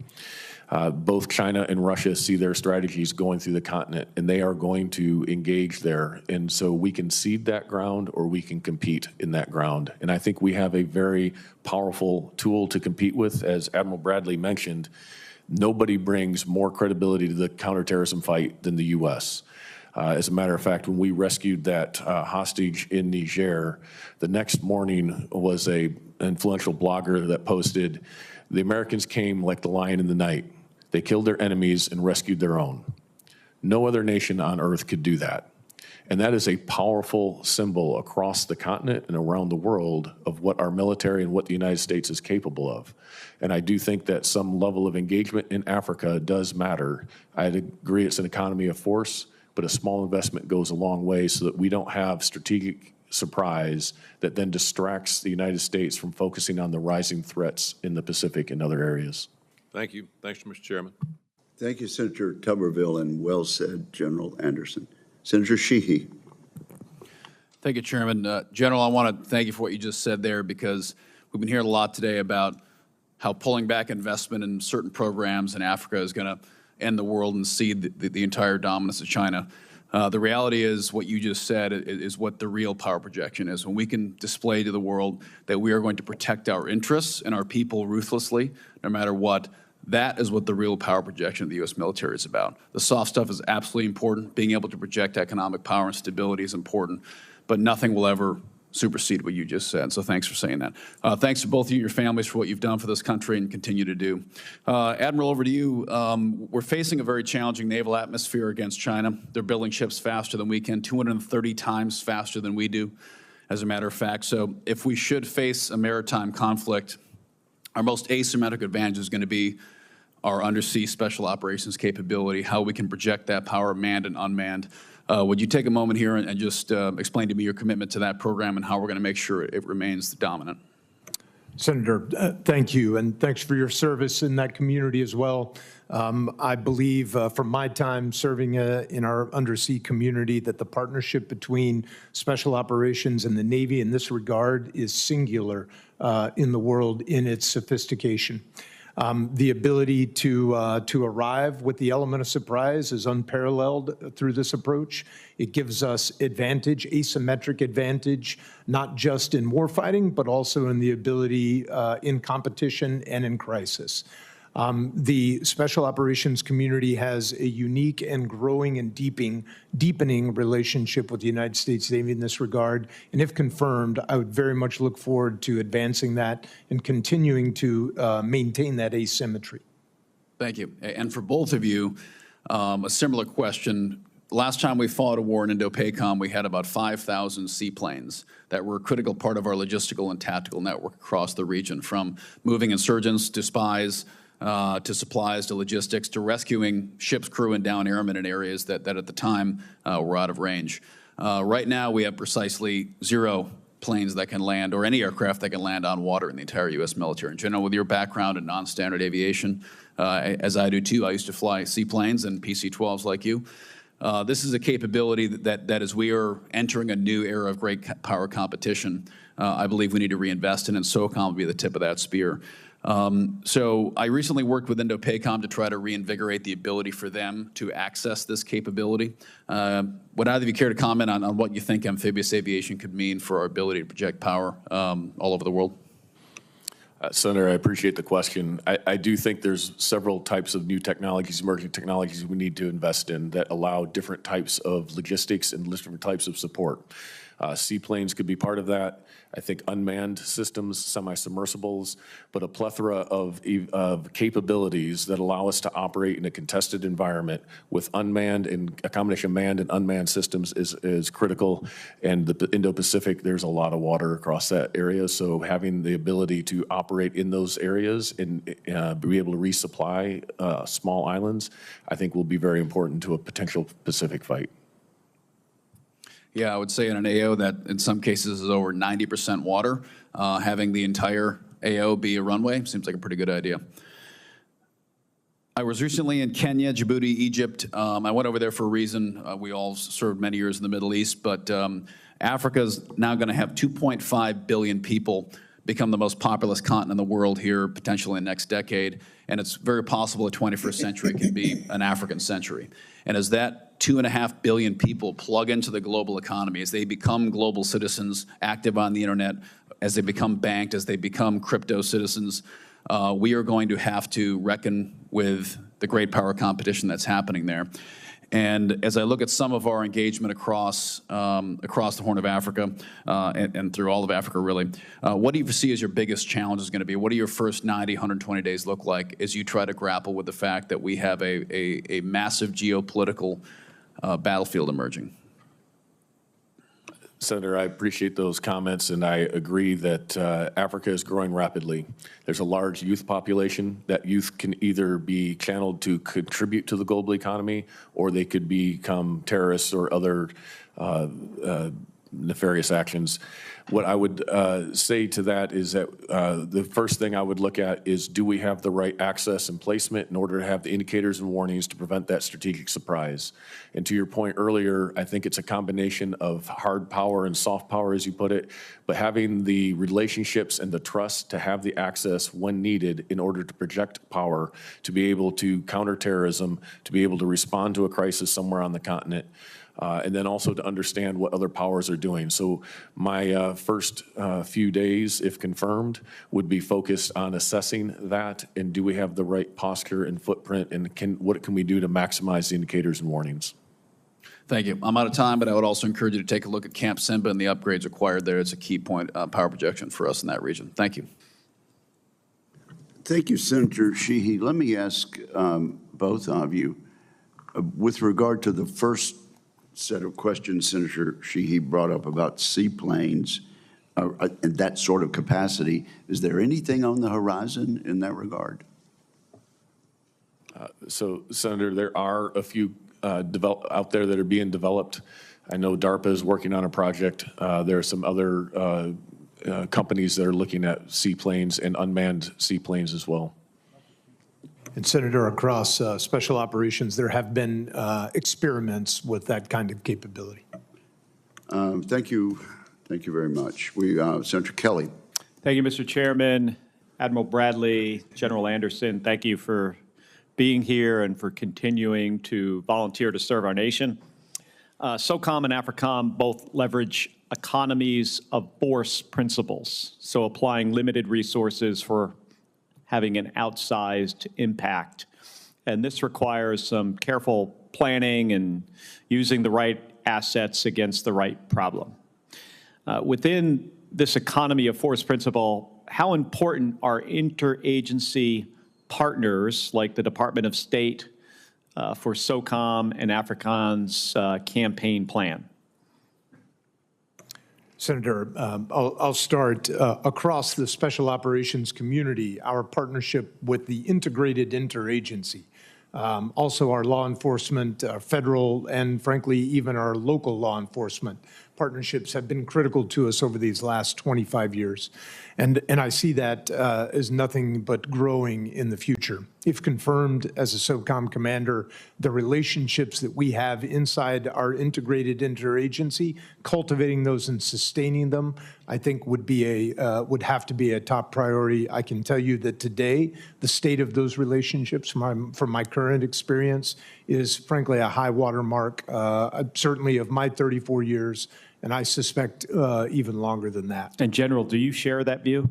Both China and Russia see their strategies going through the continent, and they are going to engage there. And so we can cede that ground or we can compete in that ground. And I think we have a very powerful tool to compete with. As Admiral Bradley mentioned, nobody brings more credibility to the counterterrorism fight than the U.S. As a matter of fact, when we rescued that hostage in Niger, the next morning was an influential blogger that posted, "The Americans came like the lion in the night. They killed their enemies and rescued their own. No other nation on earth could do that." And that is a powerful symbol across the continent and around the world of what our military and what the United States is capable of. And I do think that some level of engagement in Africa does matter. I'd agree it's an economy of force, but a small investment goes a long way so that we don't have strategic surprise that then distracts the United States from focusing on the rising threats in the Pacific and other areas. Thank you. Thanks, Mr. Chairman. Thank you, Senator Tuberville, and well said, General Anderson. Senator Sheehy. Thank you, Chairman. General, I want to thank you for what you just said there, because we've been hearing a lot today about how pulling back investment in certain programs in Africa is going to end the world and cede the entire dominance of China. The reality is what you just said is what the real power projection is. When we can display to the world that we are going to protect our interests and our people ruthlessly, no matter what, that is what the real power projection of the U.S. military is about. The soft stuff is absolutely important. Being able to project economic power and stability is important, but nothing will ever supersede what you just said. So thanks for saying that. Thanks to both of you and your families for what you've done for this country and continue to do. Admiral, over to you. We're facing a very challenging naval atmosphere against China. They're building ships faster than we can, 230 times faster than we do, as a matter of fact. So if we should face a maritime conflict, our most asymmetric advantage is going to be our undersea special operations capability, how we can project that power manned and unmanned. Would you take a moment here and just explain to me your commitment to that program and how we're going to make sure it remains dominant? Senator, thank you, and thanks for your service in that community as well. I believe from my time serving in our undersea community that the partnership between special operations and the Navy in this regard is singular in the world in its sophistication. The ability to arrive with the element of surprise is unparalleled through this approach. It gives us advantage, asymmetric advantage, not just in warfighting, but also in the ability in competition and in crisis. The special operations community has a unique and growing and deepening relationship with the United States Navy in this regard. And if confirmed, I would very much look forward to advancing that and continuing to maintain that asymmetry. Thank you. And for both of you, a similar question. Last time we fought a war in Indo-PACOM, we had about 5,000 seaplanes that were a critical part of our logistical and tactical network across the region, from moving insurgents to spies, to supplies, to logistics, to rescuing ship's crew and down airmen in areas that at the time were out of range. Right now, we have precisely 0 planes that can land, or any aircraft that can land on water in the entire U.S. military. In general, with your background in non-standard aviation, as I do too, I used to fly seaplanes and PC-12s like you. This is a capability that as we are entering a new era of great power competition, I believe we need to reinvest in, and Socom will be the tip of that spear. So I recently worked with Indo-PACOM to try to reinvigorate the ability for them to access this capability. Would either of you care to comment on what you think amphibious aviation could mean for our ability to project power all over the world? Senator, I appreciate the question. I do think there's several types of new technologies, emerging technologies we need to invest in that allow different types of logistics and different types of support. Seaplanes could be part of that. I think unmanned systems, semi-submersibles, but a plethora of capabilities that allow us to operate in a contested environment with unmanned and a combination of manned and unmanned systems is critical. And the Indo-Pacific, there's a lot of water across that area. So having the ability to operate in those areas and be able to resupply small islands, I think will be very important to a potential Pacific fight. Yeah, I would say in an AO that in some cases is over 90% water, having the entire AO be a runway seems like a pretty good idea. I was recently in Kenya, Djibouti, Egypt. I went over there for a reason. We all served many years in the Middle East, but Africa is now going to have 2.5 billion people, become the most populous continent in the world here, potentially in the next decade. And it's very possible the 21st century can be an African century. And as that 2.5 billion people plug into the global economy, as they become global citizens, active on the internet, as they become banked, as they become crypto citizens, we are going to have to reckon with the great power competition that's happening there. And as I look at some of our engagement across the Horn of Africa and through all of Africa, really, what do you see as your biggest challenge is going to be? What do your first 90, 120 days look like as you try to grapple with the fact that we have a massive geopolitical battlefield emerging? Senator, I appreciate those comments, and I agree that Africa is growing rapidly. There's a large youth population. That youth can either be channeled to contribute to the global economy, or they could become terrorists or other nefarious actions. What I would say to that is that the first thing I would look at is, do we have the right access and placement in order to have the indicators and warnings to prevent that strategic surprise? And to your point earlier, I think it's a combination of hard power and soft power, as you put it, but having the relationships and the trust to have the access when needed in order to project power, to be able to counter terrorism, to be able to respond to a crisis somewhere on the continent. And then also to understand what other powers are doing. So my first few days, if confirmed, would be focused on assessing that, and do we have the right posture and footprint, and what can we do to maximize the indicators and warnings? Thank you. I'm out of time, but I would also encourage you to take a look at Camp Simba and the upgrades required there. It's a key point, power projection for us in that region. Thank you. Thank you, Senator Sheehy. Let me ask both of you, with regard to the first set of questions Senator Sheehy brought up about seaplanes and that sort of capacity, is there anything on the horizon in that regard? So, Senator, there are a few out there that are being developed. I know DARPA is working on a project. There are some other companies that are looking at seaplanes and unmanned seaplanes as well. And Senator, across special operations, there have been experiments with that kind of capability. Thank you. Thank you very much. Senator Kelly. Thank you, Mr. Chairman. Admiral Bradley, General Anderson, thank you for being here and for continuing to volunteer to serve our nation. Socom and Africom both leverage economies of force principles, so applying limited resources for having an outsized impact. And this requires some careful planning and using the right assets against the right problem. Within this economy of force principle, how important are interagency partners like the Department of State for Socom and Africon's campaign plan? Senator, I'll start. Across the special operations community, our partnership with the integrated interagency, also our law enforcement, federal, and frankly, even our local law enforcement partnerships have been critical to us over these last 25 years. And I see that as nothing but growing in the future. If confirmed as a Socom commander, the relationships that we have inside our integrated interagency, cultivating those and sustaining them, I think would have to be a top priority. I can tell you that today, the state of those relationships from my current experience is frankly a high water mark, certainly of my 34 years, and I suspect even longer than that. And General, do you share that view?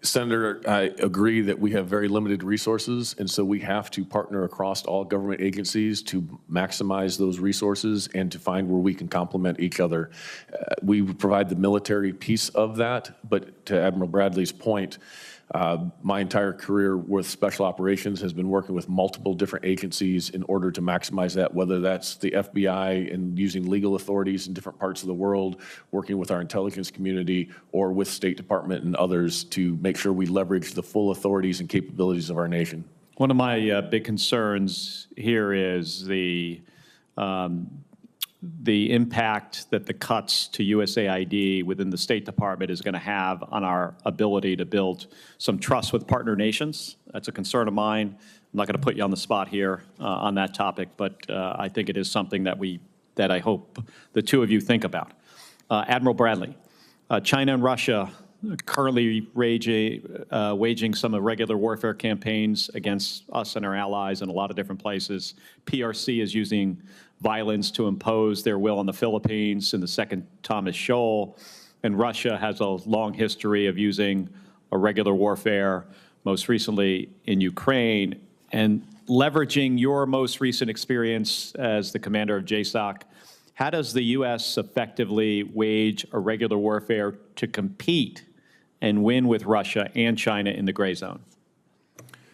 Senator, I agree that we have very limited resources, and so we have to partner across all government agencies to maximize those resources and to find where we can complement each other. We provide the military piece of that, but to Admiral Bradley's point, my entire career with special operations has been working with multiple different agencies in order to maximize that, whether that's the FBI and using legal authorities in different parts of the world, working with our intelligence community, or with State Department and others to make sure we leverage the full authorities and capabilities of our nation. One of my big concerns here is the impact that the cuts to USAID within the State Department is going to have on our ability to build some trust with partner nations. That's a concern of mine. I'm not going to put you on the spot here on that topic, but I think it is something that I hope the two of you think about. Admiral Bradley, China and Russia currently waging some irregular warfare campaigns against us and our allies in a lot of different places. PRC is using violence to impose their will on the Philippines in the Second Thomas Shoal, and Russia has a long history of using irregular warfare, most recently in Ukraine. And leveraging your most recent experience as the commander of JSOC, how does the U.S. effectively wage irregular warfare to compete and win with Russia and China in the gray zone?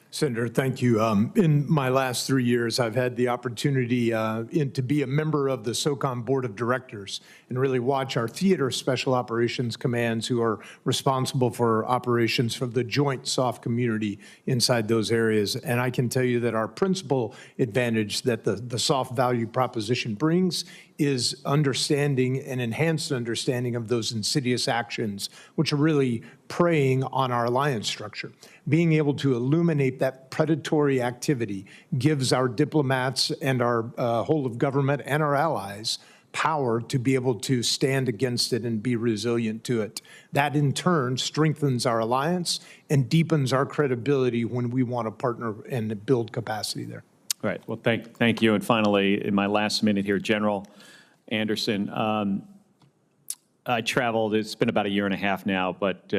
Senator, thank you. In my last 3 years, I've had the opportunity to be a member of the Socom Board of Directors and really watch our theater special operations commands who are responsible for operations for the joint SOF community inside those areas. And I can tell you that our principal advantage that the SOF value proposition brings is understanding and enhanced understanding of those insidious actions, which are really preying on our alliance structure. Being able to illuminate that predatory activity gives our diplomats and our whole of government and our allies power to be able to stand against it and be resilient to it. That in turn strengthens our alliance and deepens our credibility when we want to partner and build capacity there. All right. Well, thank you. And finally, in my last minute here, General Anderson, I traveled, it's been about a year and a half now, but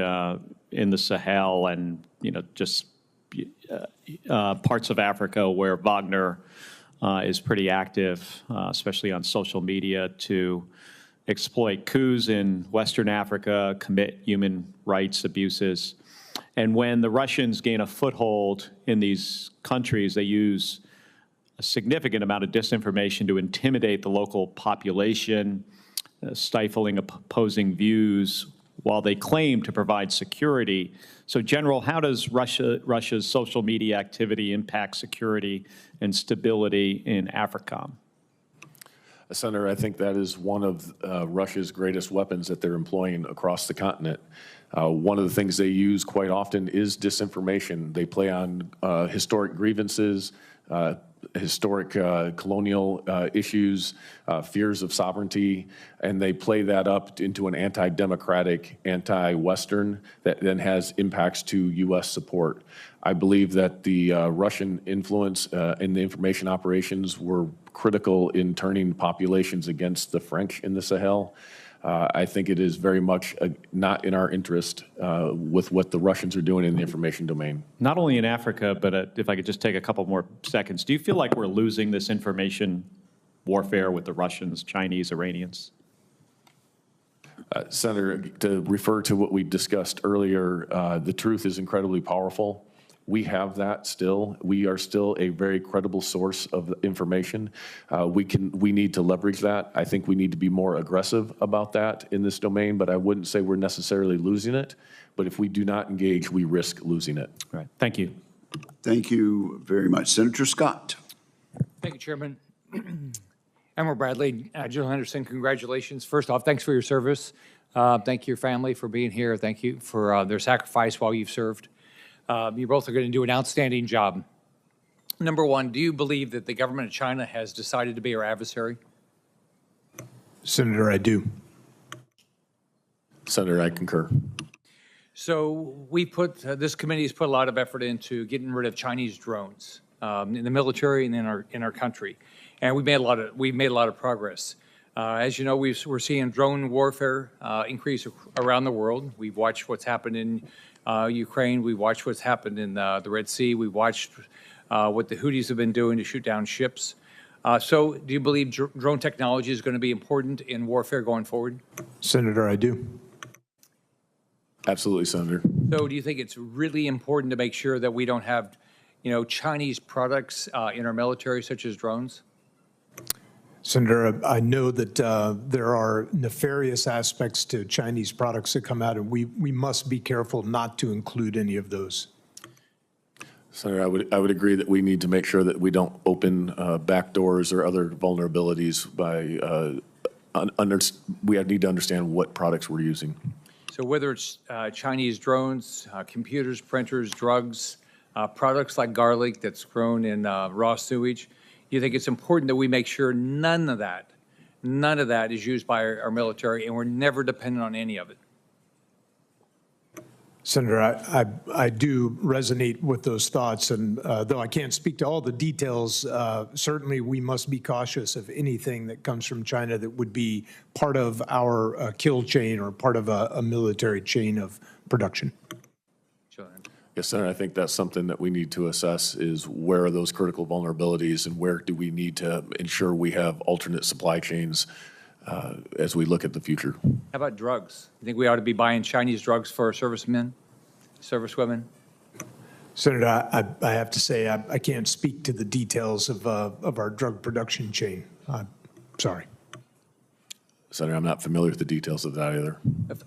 in the Sahel and, just parts of Africa where Wagner is pretty active, especially on social media, to exploit coups in Western Africa, commit human rights abuses. And when the Russians gain a foothold in these countries, they use a significant amount of disinformation to intimidate the local population, stifling opposing views while they claim to provide security. So, General, how does Russia's social media activity impact security and stability in Africom? Senator, I think that is one of Russia's greatest weapons that they're employing across the continent. One of the things they use quite often is disinformation. They play on historic grievances, historic colonial issues, fears of sovereignty, and they play that up into an anti-democratic, anti-Western that then has impacts to U.S. support. I believe that the Russian influence in the information operations were critical in turning populations against the French in the Sahel. I think it is very much not in our interest with what the Russians are doing in the information domain. Not only in Africa, but if I could just take a couple more seconds, do you feel like we're losing this information warfare with the Russians, Chinese, Iranians? Senator, to refer to what we discussed earlier, the truth is incredibly powerful. We have that still. We are still a very credible source of information. We need to leverage that. I think we need to be more aggressive about that in this domain, but I wouldn't say we're necessarily losing it. But if we do not engage, we risk losing it. All right. Thank you. Thank you very much. Senator Scott. Thank you, Chairman. Admiral Bradley, General Henderson, congratulations. First off, thanks for your service. Thank your family for being here. Thank you for their sacrifice while you've served. You both are going to do an outstanding job. Number one, do you believe that the government of China has decided to be our adversary? Senator, I do. Senator, I concur. So this committee has put a lot of effort into getting rid of Chinese drones in the military and in our country, and we've made a lot of progress. As you know, we're seeing drone warfare increase around the world. We've watched what's happened in Ukraine. We've watched what's happened in the Red Sea. We've watched what the Houthis have been doing to shoot down ships. So do you believe drone technology is going to be important in warfare going forward? Senator, I do. Absolutely, Senator. So do you think it's really important to make sure that we don't have, Chinese products in our military, such as drones? Senator, I know that there are nefarious aspects to Chinese products that come out, and we must be careful not to include any of those. Senator, I would agree that we need to make sure that we don't open back doors or other vulnerabilities by, we need to understand what products we're using. So whether it's Chinese drones, computers, printers, drugs, products like garlic that's grown in raw sewage, you think it's important that we make sure none of that is used by our military, and we're never dependent on any of it? Senator, I do resonate with those thoughts, and though I can't speak to all the details, certainly we must be cautious of anything that comes from China that would be part of our kill chain or part of a military chain of production. Yes, Senator, I think that's something that we need to assess is where are those critical vulnerabilities and where do we need to ensure we have alternate supply chains as we look at the future. How about drugs? You think we ought to be buying Chinese drugs for our servicemen, servicewomen? Senator, I have to say I can't speak to the details of our drug production chain. I'm sorry. Senator, I'm not familiar with the details of that either.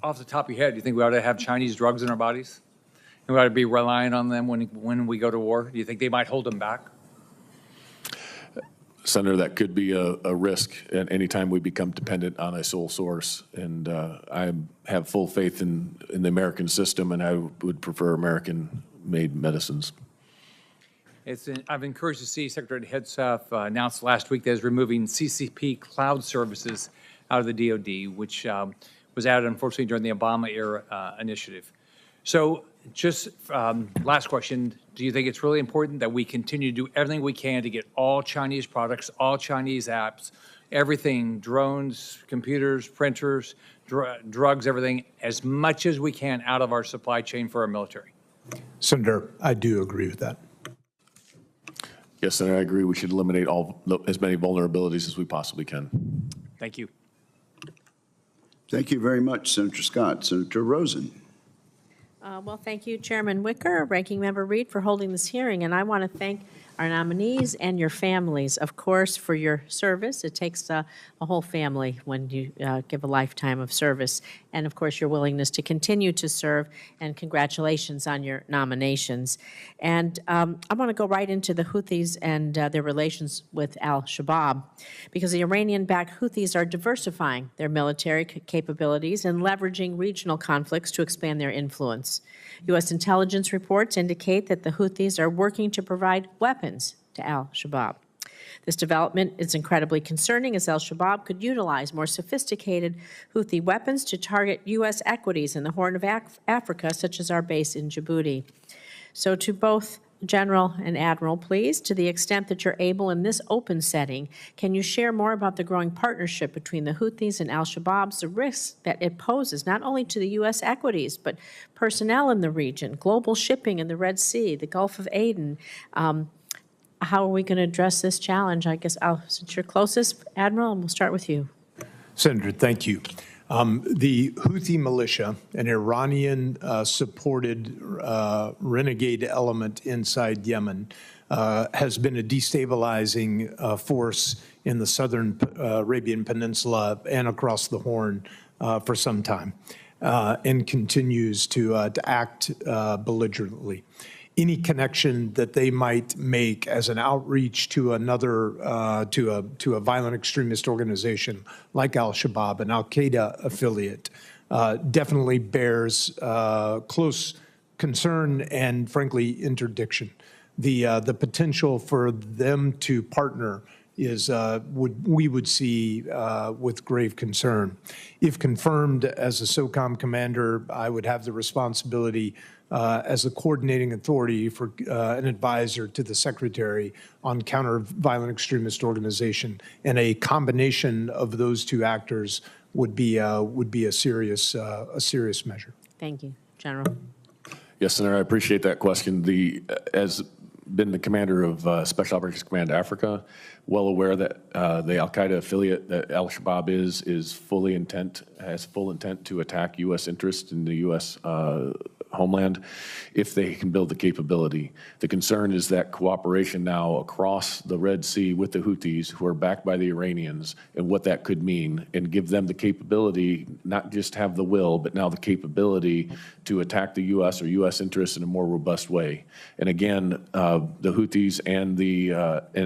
Off the top of your head, do you think we ought to have Chinese drugs in our bodies? And we ought to be relying on them when we go to war? Do you think they might hold them back? Senator, that could be a risk at any time we become dependent on a sole source. And I have full faith in the American system, and I would prefer American-made medicines. I've encouraged to see Secretary Hegseth announced last week that is removing CCP cloud services out of the DoD, which was added, unfortunately, during the Obama era initiative. So just last question, do you think it's really important that we continue to do everything we can to get all Chinese products, all Chinese apps, everything, drones, computers, printers, drugs, everything, as much as we can out of our supply chain for our military? Senator, I do agree with that. Yes, Senator, I agree. We should eliminate as many vulnerabilities as we possibly can. Thank you. Thank you very much, Senator Scott. Senator Rosen. Well, thank you, Chairman Wicker, Ranking Member Reed, for holding this hearing. And I want to thank our nominees and your families, of course, for your service. It takes a whole family when you give a lifetime of service. And, of course, your willingness to continue to serve. And congratulations on your nominations. And I want to go right into the Houthis and their relations with al-Shabaab, because the Iranian-backed Houthis are diversifying their military capabilities and leveraging regional conflicts to expand their influence. U.S. intelligence reports indicate that the Houthis are working to provide weapons to al-Shabaab. This development is incredibly concerning, as al-Shabaab could utilize more sophisticated Houthi weapons to target U.S. equities in the Horn of Africa, such as our base in Djibouti. So to both General and Admiral, please, to the extent that you're able in this open setting, can you share more about the growing partnership between the Houthis and al-Shabaab, the risks that it poses not only to the U.S. equities, but personnel in the region, global shipping in the Red Sea, the Gulf of Aden? How are we going to address this challenge? I guess since you're closest, Admiral, we'll start with you. Senator, thank you. The Houthi militia, an Iranian-supported renegade element inside Yemen, has been a destabilizing force in the southern Arabian Peninsula and across the Horn for some time, and continues to act belligerently. Any connection that they might make as an outreach to another, to a violent extremist organization like al-Shabaab, an al-Qaeda affiliate, definitely bears close concern and, frankly, interdiction. The potential for them to partner is we would see with grave concern. If confirmed as a Socom commander, I would have the responsibility as a coordinating authority for an advisor to the Secretary on counter-violent extremist organization. And a combination of those two actors would be a serious measure. Thank you, General. Yes, Senator, I appreciate that question. As been the commander of Special Operations Command Africa, well aware that the Al-Qaeda affiliate that Al-Shabaab has full intent to attack U.S. interests in the U.S. homeland if they can build the capability. The concern is that cooperation now across the Red Sea with the Houthis, who are backed by the Iranians, and what that could mean, and give them the capability, not just have the will, but now the capability to attack the U.S. or U.S. interests in a more robust way. And again, the Houthis and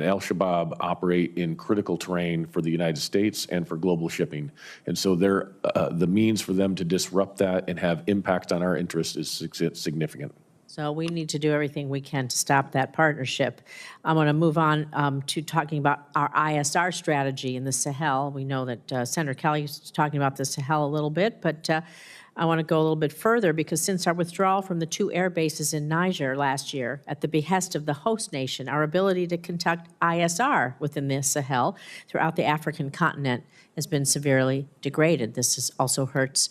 Al-Shabaab operate in critical terrain for the United States and for global shipping. And so the means for them to disrupt that and have impact on our interests is significant. So we need to do everything we can to stop that partnership. I want to move on to talking about our ISR strategy in the Sahel. We know that Senator Kelly was talking about the Sahel a little bit, but I want to go a little bit further because since our withdrawal from the 2 air bases in Niger last year at the behest of the host nation, our ability to conduct ISR within the Sahel throughout the African continent has been severely degraded. This also hurts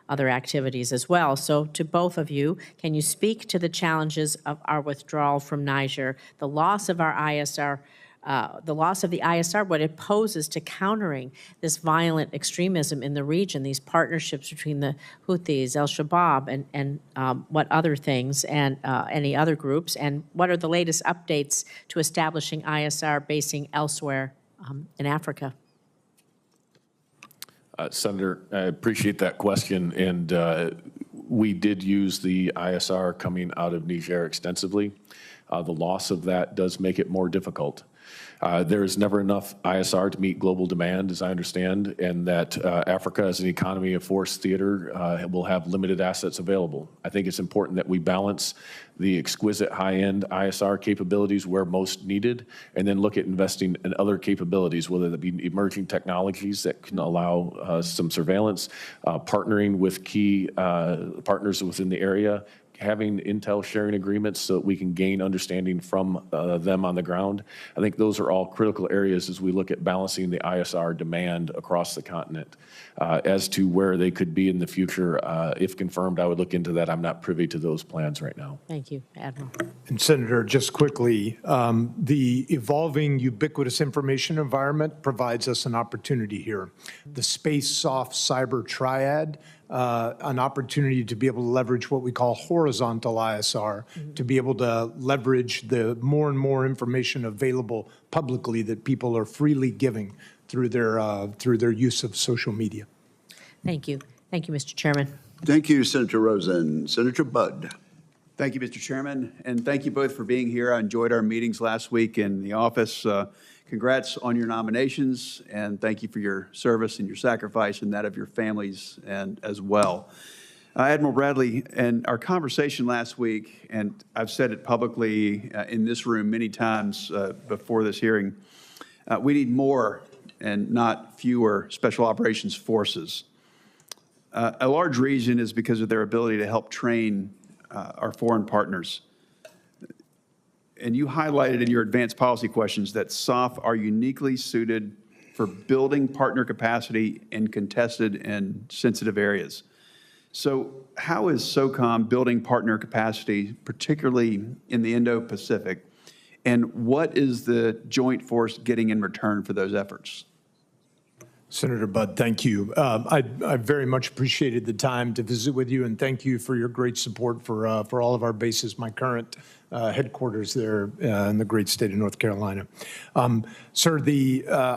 other activities as well. So to both of you, can you speak to the challenges of our withdrawal from Niger, the loss of our ISR, what it poses to countering this violent extremism in the region, these partnerships between the Houthis, Al-Shabaab, and what other things, and any other groups, and what are the latest updates to establishing ISR basing elsewhere in Africa? Senator, I appreciate that question, and we did use the ISR coming out of Niger extensively. The loss of that does make it more difficult. There is never enough ISR to meet global demand, as I understand, and that Africa as an economy of force theater will have limited assets available. I think it's important that we balance the exquisite high-end ISR capabilities where most needed, and then look at investing in other capabilities, whether that be emerging technologies that can allow some surveillance, partnering with key partners within the area, having intel sharing agreements so that we can gain understanding from them on the ground. I think those are all critical areas as we look at balancing the ISR demand across the continent. As to where they could be in the future, if confirmed, I would look into that. I'm not privy to those plans right now. Thank you, Admiral. And Senator, just quickly, the evolving ubiquitous information environment provides us an opportunity here. The space, soft, cyber triad, an opportunity to be able to leverage what we call horizontal ISR, to be able to leverage the more and more information available publicly that people are freely giving through their use of social media. Thank you. Thank you, Mr. Chairman. Thank you, Senator Rosen. Senator Budd. Thank you, Mr. Chairman, and thank you both for being here. I enjoyed our meetings last week in the office. Congrats on your nominations, and thank you for your service and your sacrifice and that of your families and as well. Admiral Bradley, in our conversation last week, and I've said it publicly in this room many times before this hearing, we need more and not fewer special operations forces. A large reason is because of their ability to help train our foreign partners. And you highlighted in your advanced policy questions that SOF are uniquely suited for building partner capacity in contested and sensitive areas. So how is Socom building partner capacity, particularly in the Indo-Pacific, and what is the joint force getting in return for those efforts? Senator Budd, thank you. I very much appreciated the time to visit with you, and thank you for your great support for all of our bases, my current headquarters there in the great state of North Carolina. Sir,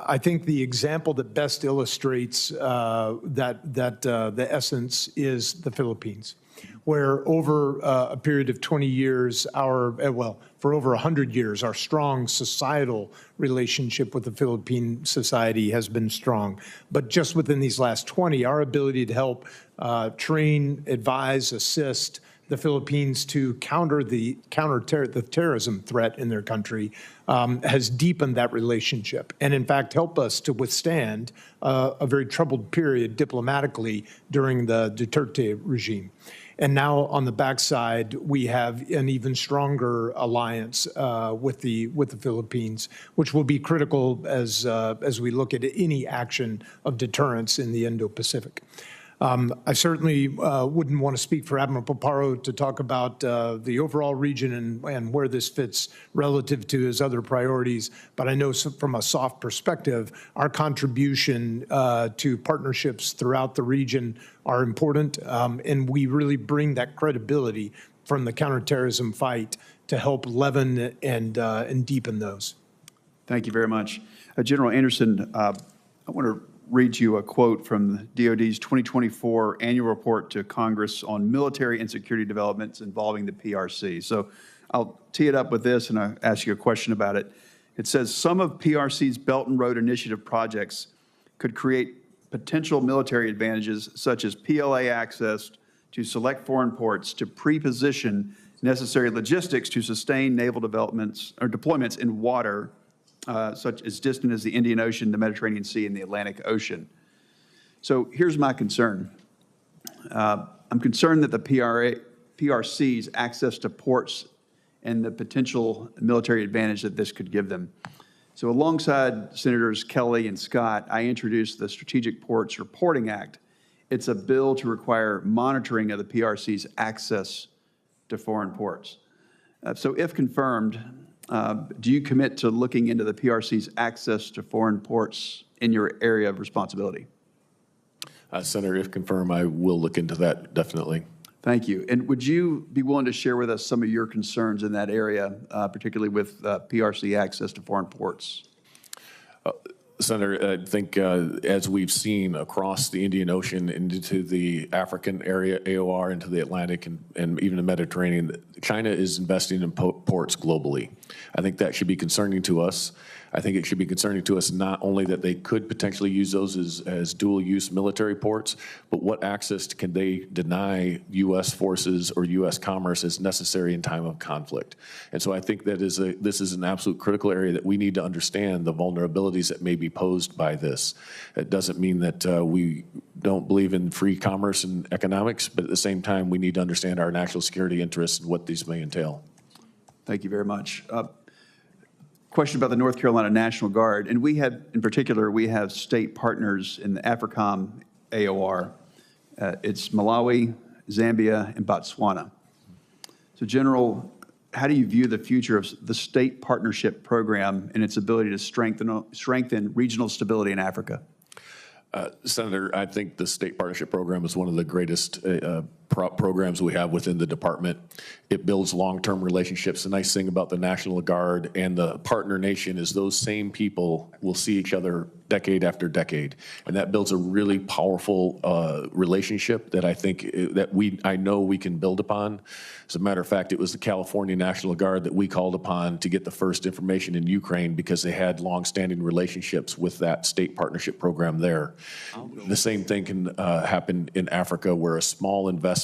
I think the example that best illustrates the essence is the Philippines, where over a period of 20 years, for over 100 years, our strong societal relationship with the Philippine society has been strong. But just within these last 20, our ability to help train, advise, assist the Philippines to counter the terrorism threat in their country has deepened that relationship, and in fact helped us to withstand a very troubled period diplomatically during the Duterte regime. And now on the backside, we have an even stronger alliance with the Philippines, which will be critical as we look at any action of deterrence in the Indo-Pacific. I certainly wouldn't want to speak for Admiral Paparo to talk about the overall region and where this fits relative to his other priorities, but I know from a soft perspective, our contribution to partnerships throughout the region are important, and we really bring that credibility from the counterterrorism fight to help leaven and deepen those. Thank you very much. General Anderson, I want to read you a quote from the DoD's 2024 annual report to Congress on military and security developments involving the PRC. So I'll tee it up with this and I'll ask you a question about it. It says, some of PRC's Belt and Road Initiative projects could create potential military advantages such as PLA access to select foreign ports to pre-position necessary logistics to sustain naval developments or deployments in water such as distant as the Indian Ocean, the Mediterranean Sea, and the Atlantic Ocean. So here's my concern. I'm concerned that the PRC's access to ports and the potential military advantage that this could give them. So alongside Senators Kelly and Scott, I introduced the Strategic Ports Reporting Act. It's a bill to require monitoring of the PRC's access to foreign ports. So if confirmed, do you commit to looking into the PRC's access to foreign ports in your area of responsibility? Senator, if confirmed, I will look into that, definitely. Thank you. And would you be willing to share with us some of your concerns in that area, particularly with PRC access to foreign ports? Senator, I think as we've seen across the Indian Ocean into the African area, AOR, into the Atlantic and even the Mediterranean, China is investing in ports globally. I think that should be concerning to us. I think it should be concerning to us not only that they could potentially use those as dual-use military ports, but what access can they deny U.S. forces or U.S. commerce as necessary in time of conflict. And so I think that this is an absolute critical area that we need to understand the vulnerabilities that may be posed by this. It doesn't mean that we don't believe in free commerce and economics, but at the same time, we need to understand our national security interests and what these may entail. Thank you very much. Question about the North Carolina National Guard, and we have, in particular, we have state partners in the Africom AOR. It's Malawi, Zambia, and Botswana. So, General, how do you view the future of the state partnership program and its ability to strengthen regional stability in Africa? Senator, I think the state partnership program is one of the greatest programs we have within the department. It builds long-term relationships. The nice thing about the National Guard and the partner nation is those same people will see each other decade after decade, and that builds a really powerful relationship that I think I know we can build upon. As a matter of fact, it was the California National Guard that we called upon to get the first information in Ukraine because they had long-standing relationships with that state partnership program there. The same thing can happen in Africa, where a small investment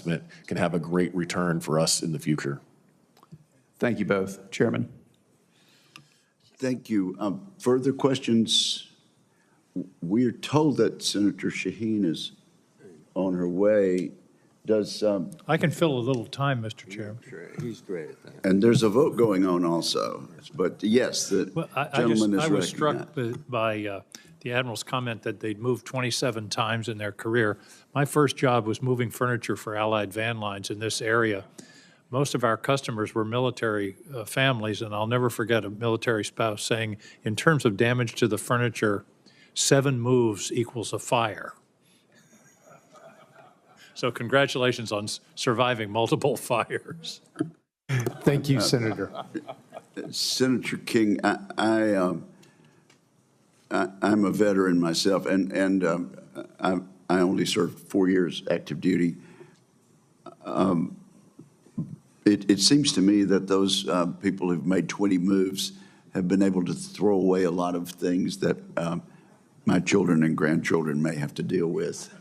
can have a great return for us in the future. Thank you both. Chairman. Thank you. Further questions? We're told that Senator Shaheen is on her way. I can fill a little time, Mr. Chairman. He's great at that. And there's a vote going on also. But yes, the gentleman is I was recognized. struck by the Admiral's comment that they'd moved 27 times in their career. My first job was moving furniture for Allied van lines in this area. Most of our customers were military families, and I'll never forget a military spouse saying, in terms of damage to the furniture, 7 moves equals a fire. So congratulations on surviving multiple fires. Thank you, Senator. Senator King, I'm a veteran myself, and I only served 4 years active duty. It seems to me that those people who've made 20 moves have been able to throw away a lot of things that my children and grandchildren may have to deal with,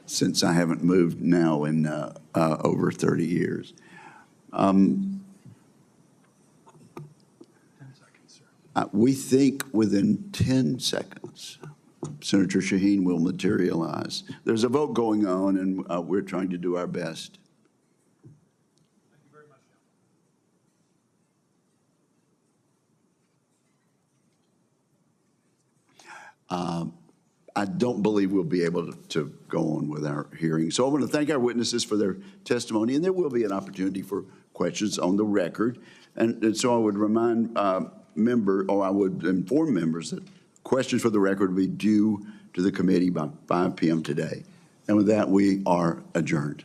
since I haven't moved now in over 30 years. We think within 10 seconds, Senator Shaheen will materialize. There's a vote going on, and we're trying to do our best. I don't believe we'll be able to go on with our hearing. So I want to thank our witnesses for their testimony, and there will be an opportunity for questions on the record. And so I would remind I would inform members that questions for the record will be due to the committee by 5 p.m. today. And with that, we are adjourned.